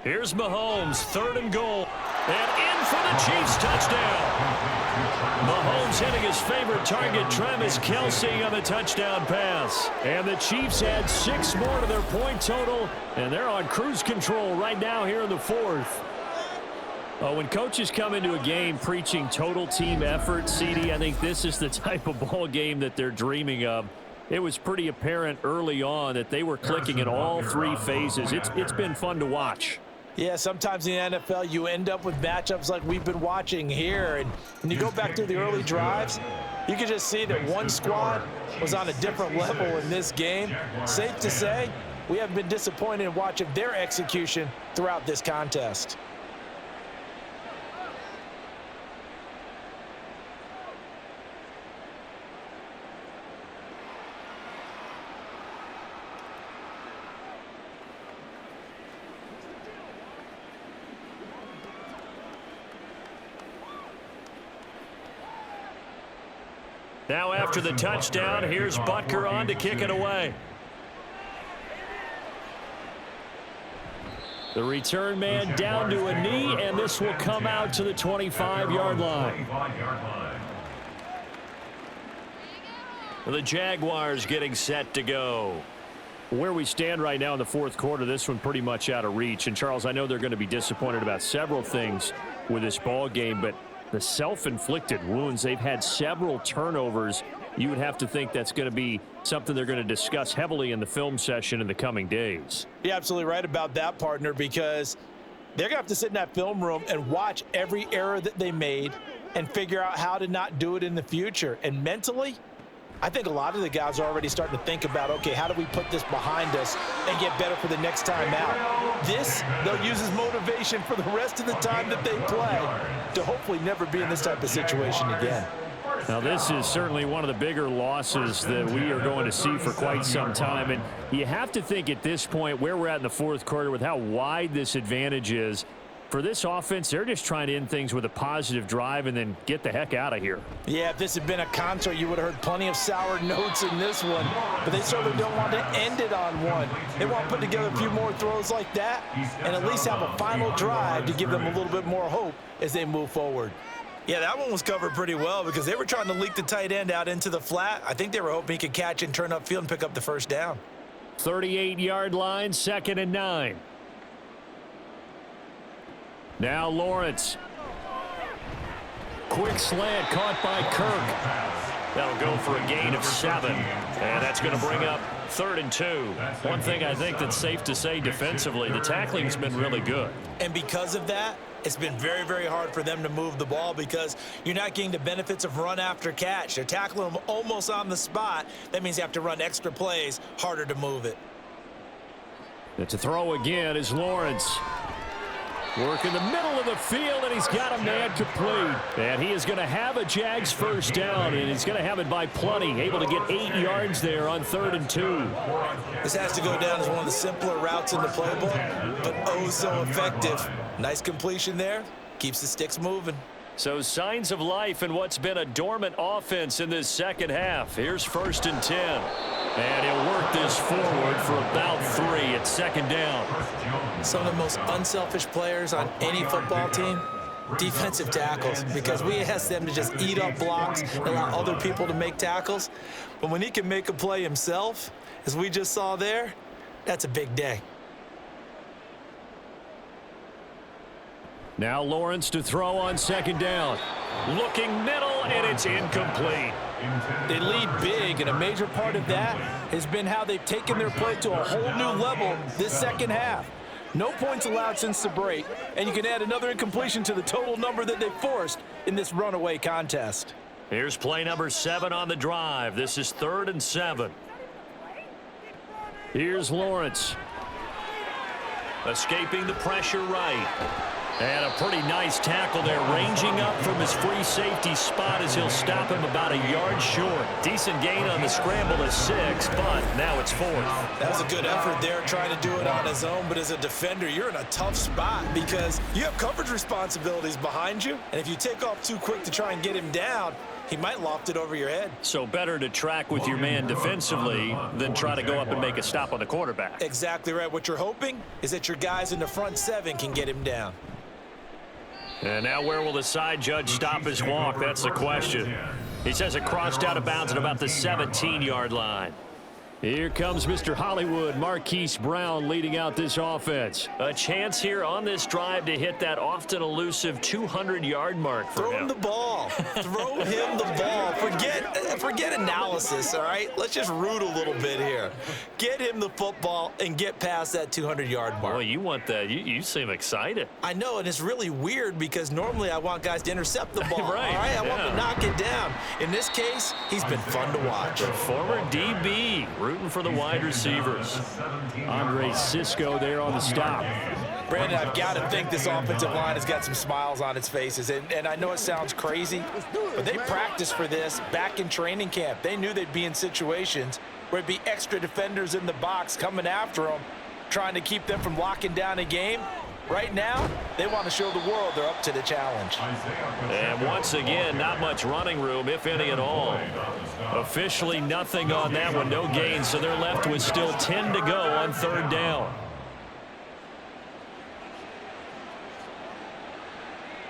Here's Mahomes, 3rd and goal. And in for the Chiefs touchdown. Mahomes hitting his favorite target, Travis Kelce, on the touchdown pass. And the Chiefs add 6 more to their point total, and they're on cruise control right now here in the 4th. When coaches come into a game preaching total team effort, CD, I think this is the type of ball game that they're dreaming of. It was pretty apparent early on that they were clicking in all 3 phases. It's been fun to watch. Yeah, sometimes in the NFL, you end up with matchups like we've been watching here. And when you go back through the early drives, you can just see that one squad was on a different level in this game. Safe to say, we have been disappointed in watching their execution throughout this contest. Now after the touchdown, here's Butker on to kick it away. The return man down to a knee, and this will come out to the 25-yard line. The Jaguars getting set to go. Where we stand right now in the 4th quarter, this one pretty much out of reach. And, Charles, I know they're going to be disappointed about several things with this ball game, but the self-inflicted wounds, they've had several turnovers. You would have to think that's going to be something they're going to discuss heavily in the film session in the coming days. You're absolutely right about that, partner, because they're going to have to sit in that film room and watch every error that they made and figure out how to not do it in the future. And mentally, I think a lot of the guys are already starting to think about, okay, how do we put this behind us and get better for the next time out? This, they'll use as motivation for the rest of the time that they play to hopefully never be in this type of situation again. Now, this is certainly one of the bigger losses that we are going to see for quite some time. And you have to think at this point where we're at in the 4th quarter with how wide this advantage is. For this offense, they're just trying to end things with a positive drive and then get the heck out of here. Yeah, if this had been a concert, you would have heard plenty of sour notes in this one. But they certainly don't want to end it on one. They want to put together a few more throws like that and at least have a final drive to give them a little bit more hope as they move forward. Yeah, that one was covered pretty well because they were trying to leak the tight end out into the flat. I think they were hoping he could catch and turn upfield and pick up the 1st down. 38-yard line, 2nd and 9. Now Lawrence. Quick slant caught by Kirk. That'll go for a gain of 7. And that's going to bring up 3rd and 2. One thing I think that's safe to say defensively, the tackling's been really good. And because of that, it's been very, very hard for them to move the ball because you're not getting the benefits of run after catch. They're tackling them almost on the spot. That means you have to run extra plays, harder to move it. And to throw again is Lawrence. Work in the middle of the field, and he's got a man complete. And he is going to have a Jags 1st down, and he's going to have it by plenty. Able to get 8 yards there on 3rd and 2. This has to go down as one of the simpler routes in the playbook, but oh so effective. Nice completion there. Keeps the sticks moving. So signs of life in what's been a dormant offense in this 2nd half. Here's 1st and 10. And he'll work this forward for about 3 at 2nd down. Some of the most unselfish players on any football team, defensive tackles, because we ask them to just eat up blocks and allow other people to make tackles. But when he can make a play himself, as we just saw there, that's a big day. Now Lawrence to throw on 2nd down. Looking middle, and it's incomplete. They lead big, and a major part of that has been how they've taken their play to a whole new level this second half. No points allowed since the break, and you can add another incompletion to the total number that they forced in this runaway contest. Here's play number 7 on the drive. This is 3rd and 7. Here's Lawrence. Escaping the pressure right. And a pretty nice tackle there, ranging up from his free safety spot as he'll stop him about a yard short. Decent gain on the scramble is 6, but now it's 4th. That was a good effort there, trying to do it on his own, but as a defender, you're in a tough spot because you have coverage responsibilities behind you, and if you take off too quick to try and get him down, he might loft it over your head. So better to track with your man defensively than try to go up and make a stop on the quarterback. Exactly right. What you're hoping is that your guys in the front 7 can get him down. And now where will the side judge stop his walk? That's the question. He says it crossed out of bounds at about the 17-yard line. Here comes Mr. Hollywood, Marquise Brown, leading out this offense. A chance here on this drive to hit that often elusive 200-yard mark for him. Throw him the ball. Throw him the ball. Forget analysis, all right? Let's just root a little bit here. Get him the football and get past that 200-yard mark. Well, you want that. You seem excited. I know, and it's really weird because normally I want guys to intercept the ball. Right, all right? I want yeah. to knock it down. In this case, he's been fun to watch. The former DB rooting for the wide receivers. Andre Cisco there on the stop. Brandon, I've got to think this offensive line has got some smiles on its faces. And I know it sounds crazy, but they practiced for this back in training camp. They knew they'd be in situations where it'd be extra defenders in the box coming after them, trying to keep them from locking down a game. Right now, they want to show the world they're up to the challenge. And once again, not much running room, if any at all. Officially nothing on that one, no gain, so they're left with still 10 to go on 3rd down.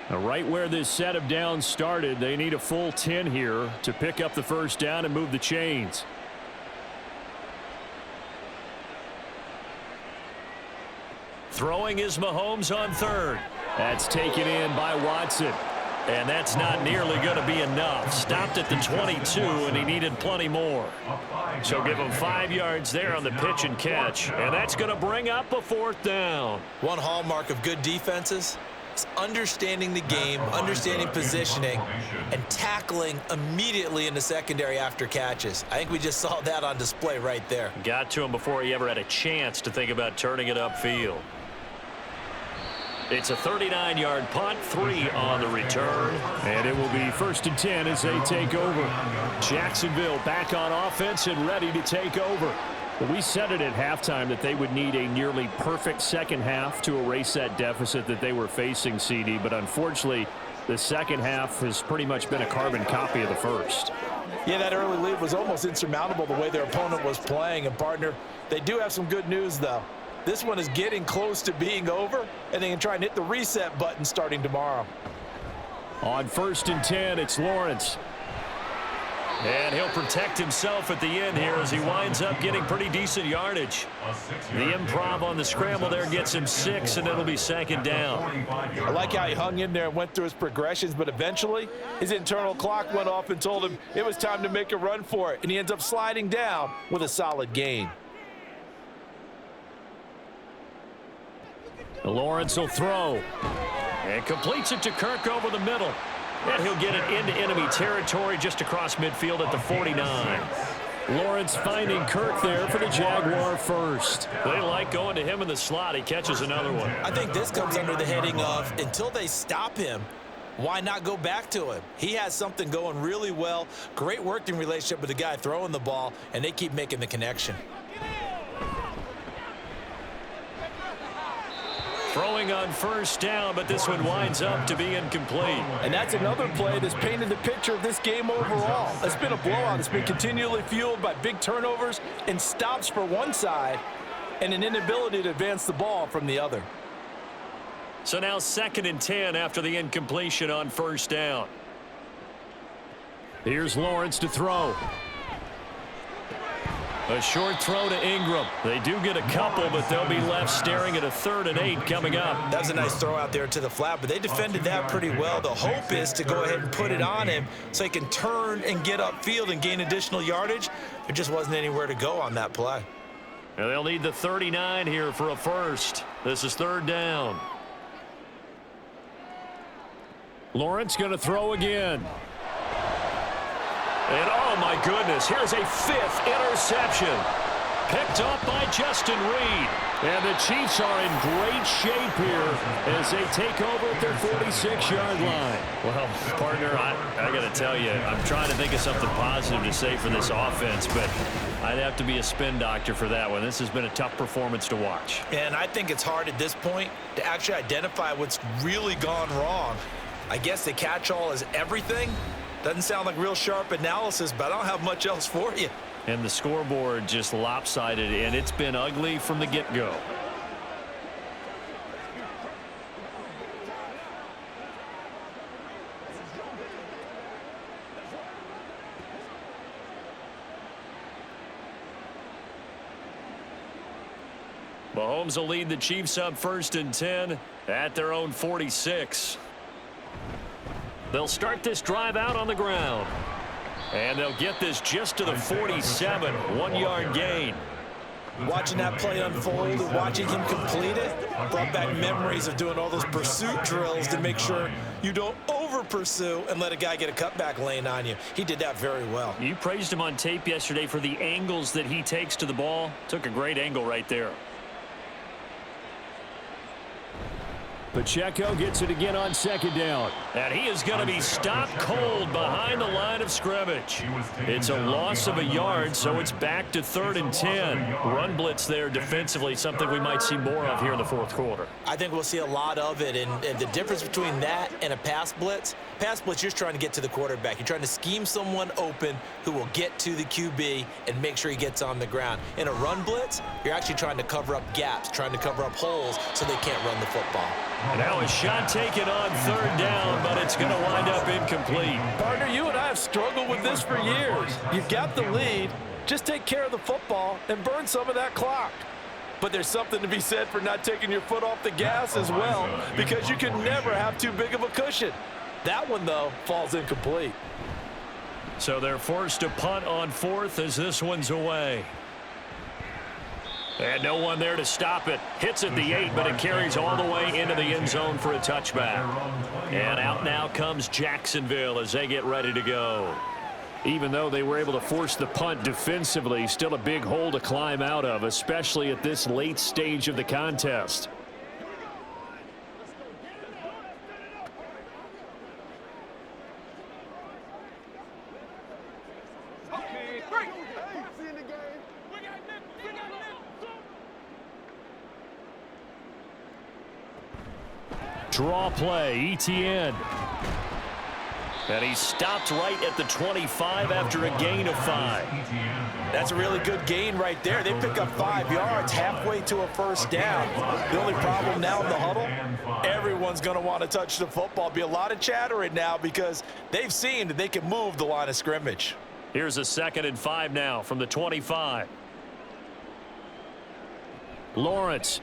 Now, right where this set of downs started, they need a full 10 here to pick up the 1st down and move the chains. Throwing is Mahomes on 3rd. That's taken in by Watson. And that's not nearly going to be enough. Stopped at the 22, and he needed plenty more. So give him 5 yards there on the pitch and catch. And that's going to bring up a 4th down. One hallmark of good defenses is understanding the game, understanding positioning, and tackling immediately in the secondary after catches. I think we just saw that on display right there. Got to him before he ever had a chance to think about turning it upfield. It's a 39-yard punt, 3 on the return. And it will be 1st and 10 as they take over. Jacksonville back on offense and ready to take over. But we said it at halftime that they would need a nearly perfect second half to erase that deficit that they were facing, CD. But unfortunately, the second half has pretty much been a carbon copy of the first. Yeah, that early lead was almost insurmountable the way their opponent was playing. And, partner, they do have some good news, though. This one is getting close to being over, and they can try and hit the reset button starting tomorrow. On 1st and 10, it's Lawrence. And he'll protect himself at the end here as he winds up getting pretty decent yardage. The improv on the scramble there gets him 6, and it'll be 2nd down. I like how he hung in there and went through his progressions, but eventually his internal clock went off and told him it was time to make a run for it, and he ends up sliding down with a solid gain. Lawrence will throw. And completes it to Kirk over the middle. And he'll get it into enemy territory just across midfield at the 49. Lawrence finding Kirk there for the Jaguar first. They like going to him in the slot. He catches another one. I think this comes under the heading of until they stop him, why not go back to him? He has something going really well. Great working relationship with the guy throwing the ball, and they keep making the connection. Throwing on 1st down, but this one winds up to be incomplete. And that's another play that's painted the picture of this game overall. It's been a blowout. It's been continually fueled by big turnovers and stops for one side and an inability to advance the ball from the other. So now 2nd and 10 after the incompletion on 1st down. Here's Lawrence to throw. A short throw to Ingram. They do get a couple, but they'll be left staring at a 3rd and 8 coming up. That was a nice throw out there to the flat, but they defended that pretty well. The hope is to go ahead and put it on him so he can turn and get upfield and gain additional yardage. There just wasn't anywhere to go on that play. And they'll need the 39 here for a first. This is 3rd down. Lawrence going to throw again. And oh my goodness, here's a 5th interception. Picked up by Justin Reed. And the Chiefs are in great shape here as they take over at their 46-yard line. Well, partner, I got to tell you, I'm trying to think of something positive to say for this offense, but I'd have to be a spin doctor for that one. This has been a tough performance to watch. And I think it's hard at this point to actually identify what's really gone wrong. I guess the catch-all is everything. Doesn't sound like real sharp analysis, but I don't have much else for you. And the scoreboard just lopsided, and it's been ugly from the get-go. Mahomes will lead the Chiefs up 1st and 10 at their own 46. They'll start this drive out on the ground. And they'll get this just to the 47, 1-yard gain. Watching that play unfold and watching him complete it brought back memories of doing all those pursuit drills to make sure you don't over-pursue and let a guy get a cutback lane on you. He did that very well. You praised him on tape yesterday for the angles that he takes to the ball. Took a great angle right there. Pacheco gets it again on 2nd down. And he is going to be stopped cold behind the line of scrimmage. It's a loss of a yard, so it's back to 3rd and 10. Run blitz there defensively, something we might see more of here in the 4th quarter. I think we'll see a lot of it, and the difference between that and a pass blitz, you're trying to get to the quarterback. You're trying to scheme someone open who will get to the QB and make sure he gets on the ground. In a run blitz, you're actually trying to cover up gaps, trying to cover up holes so they can't run the football. And now a shot taken on 3rd down, but it's going to wind up incomplete. Partner, you and I have struggled with this for years. You've got the lead. Just take care of the football and burn some of that clock. But there's something to be said for not taking your foot off the gas as well, because you can never have too big of a cushion. That one, though, falls incomplete. So they're forced to punt on 4th as this one's away. And no one there to stop it. Hits at the 8, but it carries all the way into the end zone for a touchback. And out now comes Jacksonville as they get ready to go. Even though they were able to force the punt defensively, still a big hole to climb out of, especially at this late stage of the contest. Draw play, ETN. And he stopped right at the 25 after a gain of 5. That's a really good gain right there. They pick up 5 yards halfway to a 1st down. The only problem now in the huddle, everyone's going to want to touch the football. Be a lot of chattering now because they've seen that they can move the line of scrimmage. Here's a 2nd and 5 now from the 25. Lawrence.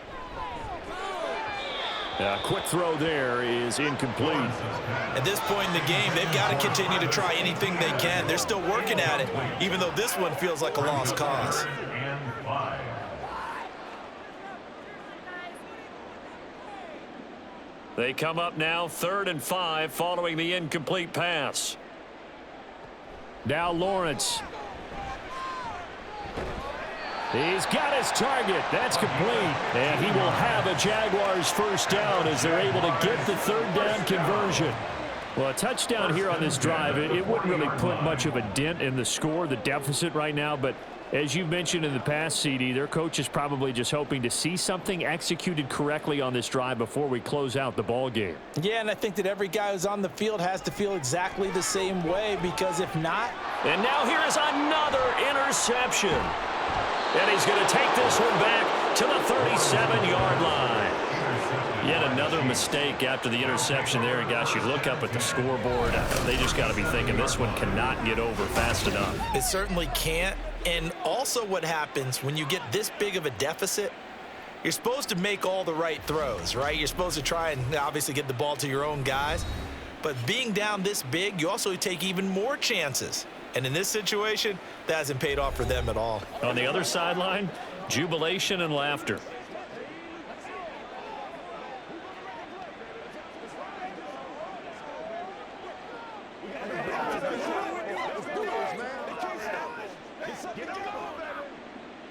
A quick throw there is incomplete. At this point in the game, they've got to continue to try anything they can. They're still working at it, even though this one feels like a lost cause. They come up now 3rd and 5 following the incomplete pass. Now Lawrence. He's got his target. That's complete. And he will have a Jaguars 1st down as they're able to get the 3rd down conversion. Well, a touchdown here on this drive, it wouldn't really put much of a dent in the score, the deficit right now. But as you've mentioned in the past, CD, their coach is probably just hoping to see something executed correctly on this drive before we close out the ball game. Yeah, and I think that every guy who's on the field has to feel exactly the same way, because if not... And now here is another interception. And he's going to take this one back to the 37-yard line. Yet another mistake after the interception there. And gosh, you look up at the scoreboard. They just got to be thinking this one cannot get over fast enough. It certainly can't. And also what happens when you get this big of a deficit, you're supposed to make all the right throws, right? You're supposed to try and obviously get the ball to your own guys. But being down this big, you also take even more chances. And in this situation, that hasn't paid off for them at all. On the other sideline, jubilation and laughter.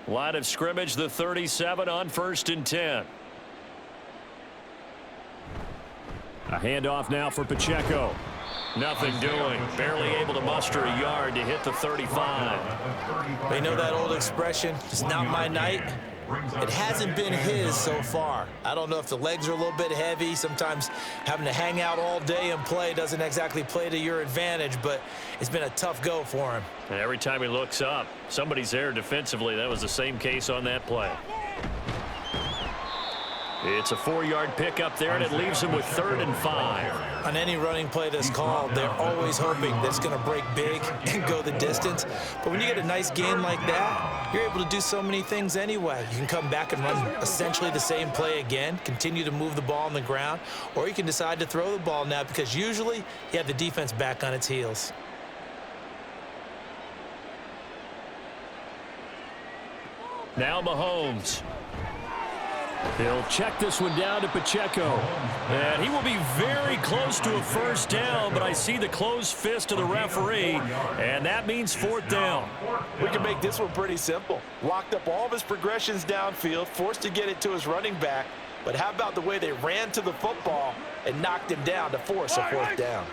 Line of scrimmage, the 37 on 1st and 10. A handoff now for Pacheco. Nothing doing. Barely able to muster a yard to hit the 35. They know that old expression, it's not my night. It hasn't been his so far. I don't know if the legs are a little bit heavy. Sometimes having to hang out all day and play doesn't exactly play to your advantage, but it's been a tough go for him. And every time he looks up, somebody's there defensively. That was the same case on that play. It's a 4-yard pickup there, and it leaves him with 3rd and 5. On any running play that's called, they're always hoping that it's going to break big and go the distance. But when you get a nice gain like that, you're able to do so many things anyway. You can come back and run essentially the same play again, continue to move the ball on the ground, or you can decide to throw the ball now because usually you have the defense back on its heels. Now Mahomes. He'll check this one down to Pacheco. And he will be very close to a 1st down, but I see the closed fist of the referee, and that means 4th down. We can make this one pretty simple. Locked up all of his progressions downfield, forced to get it to his running back. But how about the way they ran to the football and knocked him down to force a 4th down?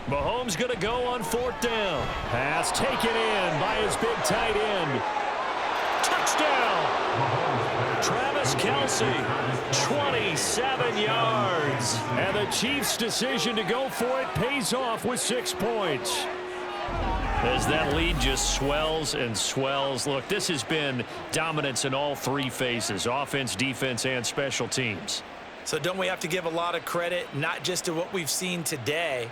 Mahomes going to go on 4th down. Pass taken in by his big tight end. Touchdown! Travis Kelce, 27 yards. And the Chiefs' decision to go for it pays off with 6 points. As that lead just swells and swells. Look, this has been dominance in all 3 phases, offense, defense, and special teams. So don't we have to give a lot of credit, not just to what we've seen today,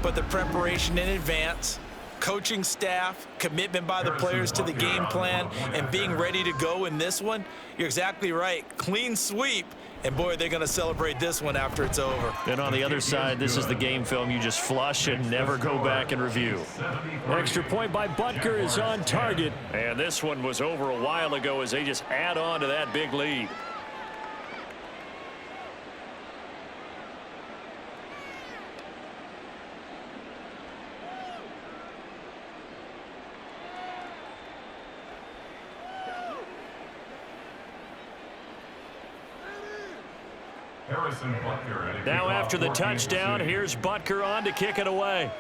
but the preparation in advance, coaching staff, commitment by the players to the game plan, and being ready to go in this one? You're exactly right. Clean sweep. And, boy, they're going to celebrate this one after it's over. And on the other side, this is the game film you just flush and never go back and review. Extra point by Butker is on target. And this one was over a while ago as they just add on to that big lead. Now after the touchdown, here's Butker on to kick it away.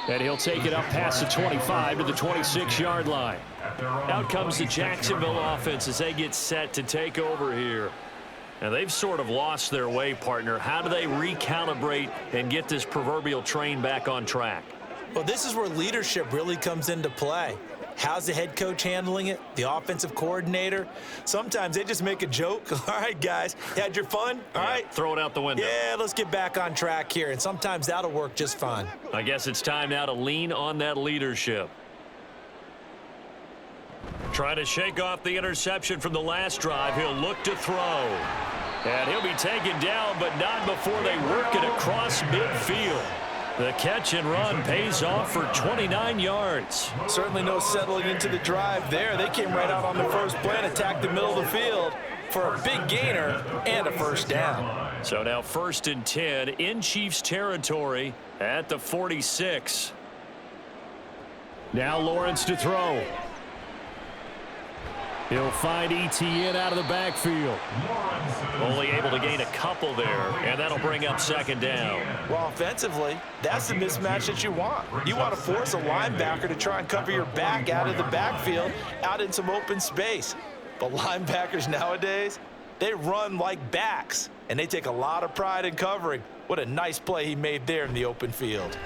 And he'll take it up past the 25 to the 26-yard line. Out comes the Jacksonville offense as they get set to take over here. And they've sort of lost their way, partner. How do they recalibrate and get this proverbial train back on track? Well, this is where leadership really comes into play. How's the head coach handling it? The offensive coordinator? Sometimes they just make a joke. All right, guys, you had your fun? All right. Throw it out the window. Yeah, let's get back on track here. And sometimes that'll work just fine. I guess it's time now to lean on that leadership. Trying to shake off the interception from the last drive. He'll look to throw. And he'll be taken down, but not before they work it across midfield. The catch and run pays off for 29 yards. Certainly no settling into the drive there. They came right out on the first play and attacked the middle of the field for a big gainer and a 1st down. So now 1st and 10 in Chiefs territory at the 46. Now Lawrence to throw. He'll find ETN out of the backfield. Only able to gain a couple there, and that'll bring up 2nd down. Well, offensively, that's the mismatch that you want. You want to force a linebacker to try and cover your back out of the backfield, out in some open space. But linebackers nowadays, they run like backs, and they take a lot of pride in covering. What a nice play he made there in the open field.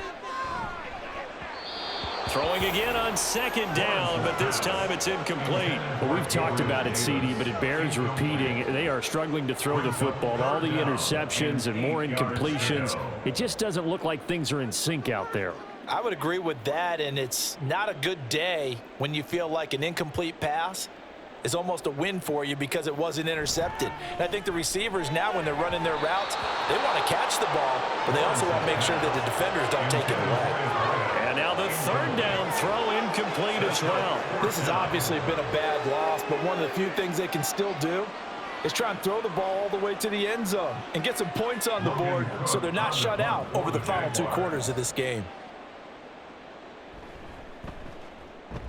Throwing again on second down, but this time it's incomplete. Well, we've talked about it, CD, but it bears repeating. They are struggling to throw the football. All the interceptions and more incompletions. It just doesn't look like things are in sync out there. I would agree with that, and it's not a good day when you feel like an incomplete pass is almost a win for you because it wasn't intercepted. And I think the receivers now, when they're running their routes, they want to catch the ball, but they also want to make sure that the defenders don't take it away. And now the third down throw incomplete as well. This has obviously been a bad loss, but one of the few things they can still do is try and throw the ball all the way to the end zone and get some points on the board so they're not shut out over the final 2 quarters of this game.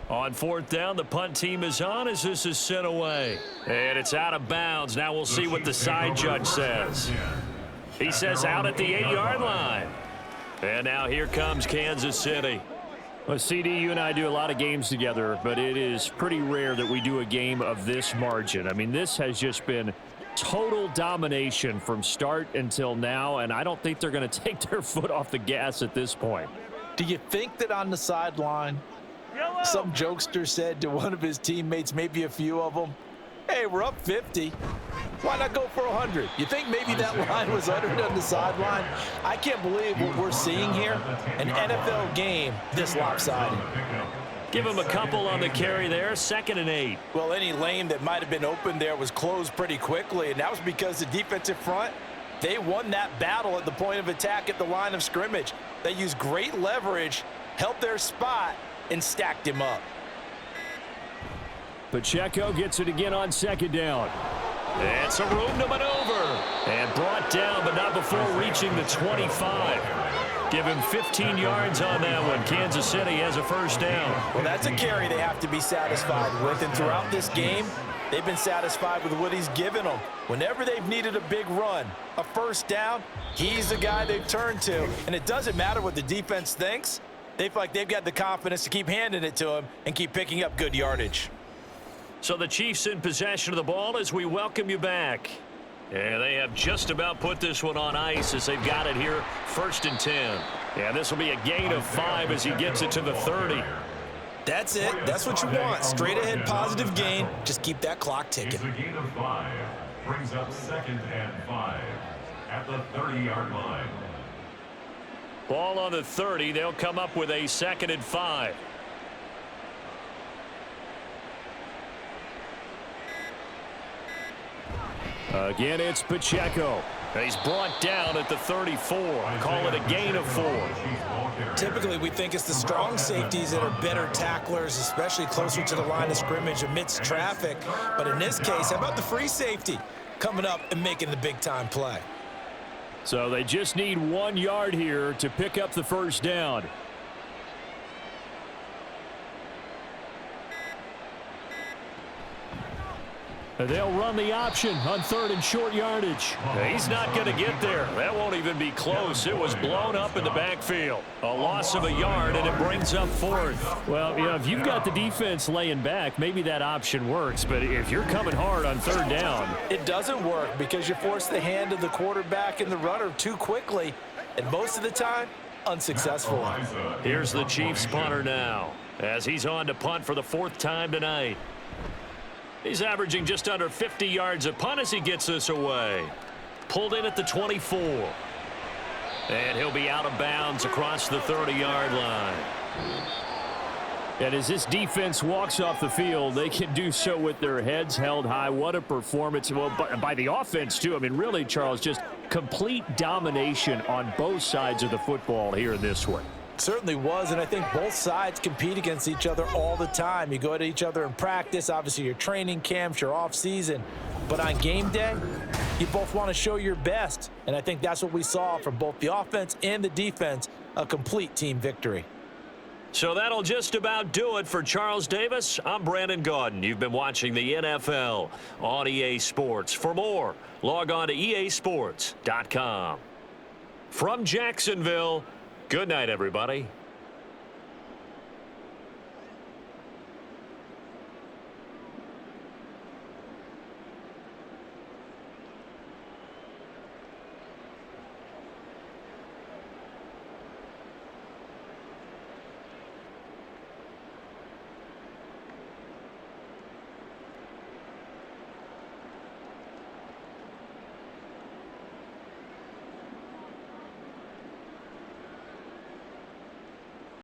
On fourth down, the punt team is on as this is sent away. And it's out of bounds. Now we'll see what the side judge says. He says out at the 8-yard line. And now here comes Kansas City. Well, CD, you and I do a lot of games together, but it is pretty rare that we do a game of this margin. I mean, this has just been total domination from start until now, and I don't think they're going to take their foot off the gas at this point. Do you think that on the sideline, some jokester said to one of his teammates, maybe a few of them, hey, we're up 50. Why not go for 100? You think maybe that line was uttered on the sideline? I can't believe what we're seeing here. An NFL game this lopsided. Give him a couple on the carry there, 2nd and 8. Well, any lane that might have been open there was closed pretty quickly, and that was because the defensive front, they won that battle at the point of attack at the line of scrimmage. They used great leverage, held their spot, and stacked him up. Pacheco gets it again on 2nd down. And some room to maneuver. And brought down, but not before reaching the 25. Give him 15 yards on that one. Kansas City has a first down. Well, that's a carry they have to be satisfied with. And throughout this game, they've been satisfied with what he's given them. Whenever they've needed a big run, a first down, he's the guy they've turned to. And it doesn't matter what the defense thinks. They feel like they've got the confidence to keep handing it to him and keep picking up good yardage. So the Chiefs in possession of the ball as we welcome you back. And they have just about put this one on ice as they've got it here, 1st and 10. Yeah, this will be a gain of 5 as he gets it to the 30. That's it. That's what you want. Straight ahead positive gain. Just keep that clock ticking. It's a gain of 5. Brings up 2nd and 5 at the 30-yard line. Ball on the 30. They'll come up with a 2nd and 5. Again, it's Pacheco. He's brought down at the 34. Call it a gain of 4. Typically, we think it's the strong safeties that are better tacklers, especially closer to the line of scrimmage amidst traffic. But in this case, how about the free safety coming up and making the big-time play? So they just need 1 yard here to pick up the first down. They'll run the option on 3rd and short yardage. He's not going to get there. That won't even be close. It was blown up in the backfield. A loss of a yard, and it brings up 4th. Well, you know, if you've got the defense laying back, maybe that option works. But if you're coming hard on 3rd down, it doesn't work because you force the hand of the quarterback and the runner too quickly, and most of the time, unsuccessful. Here's the Chiefs punter now as he's on to punt for the 4th time tonight. He's averaging just under 50 yards a punt as he gets this away. Pulled in at the 24. And he'll be out of bounds across the 30-yard line. And as this defense walks off the field, they can do so with their heads held high. What a performance. Well, by the offense, too. I mean, really, Charles, just complete domination on both sides of the football here in this one. Certainly was, and I think both sides compete against each other all the time. You go at each other in practice, obviously your training camps, your off season, but on game day, you both want to show your best, and I think that's what we saw from both the offense and the defense, a complete team victory. So that'll just about do it for Charles Davis. I'm Brandon Gaudin. You've been watching the NFL on EA Sports. For more, log on to easports.com. From Jacksonville, good night, everybody.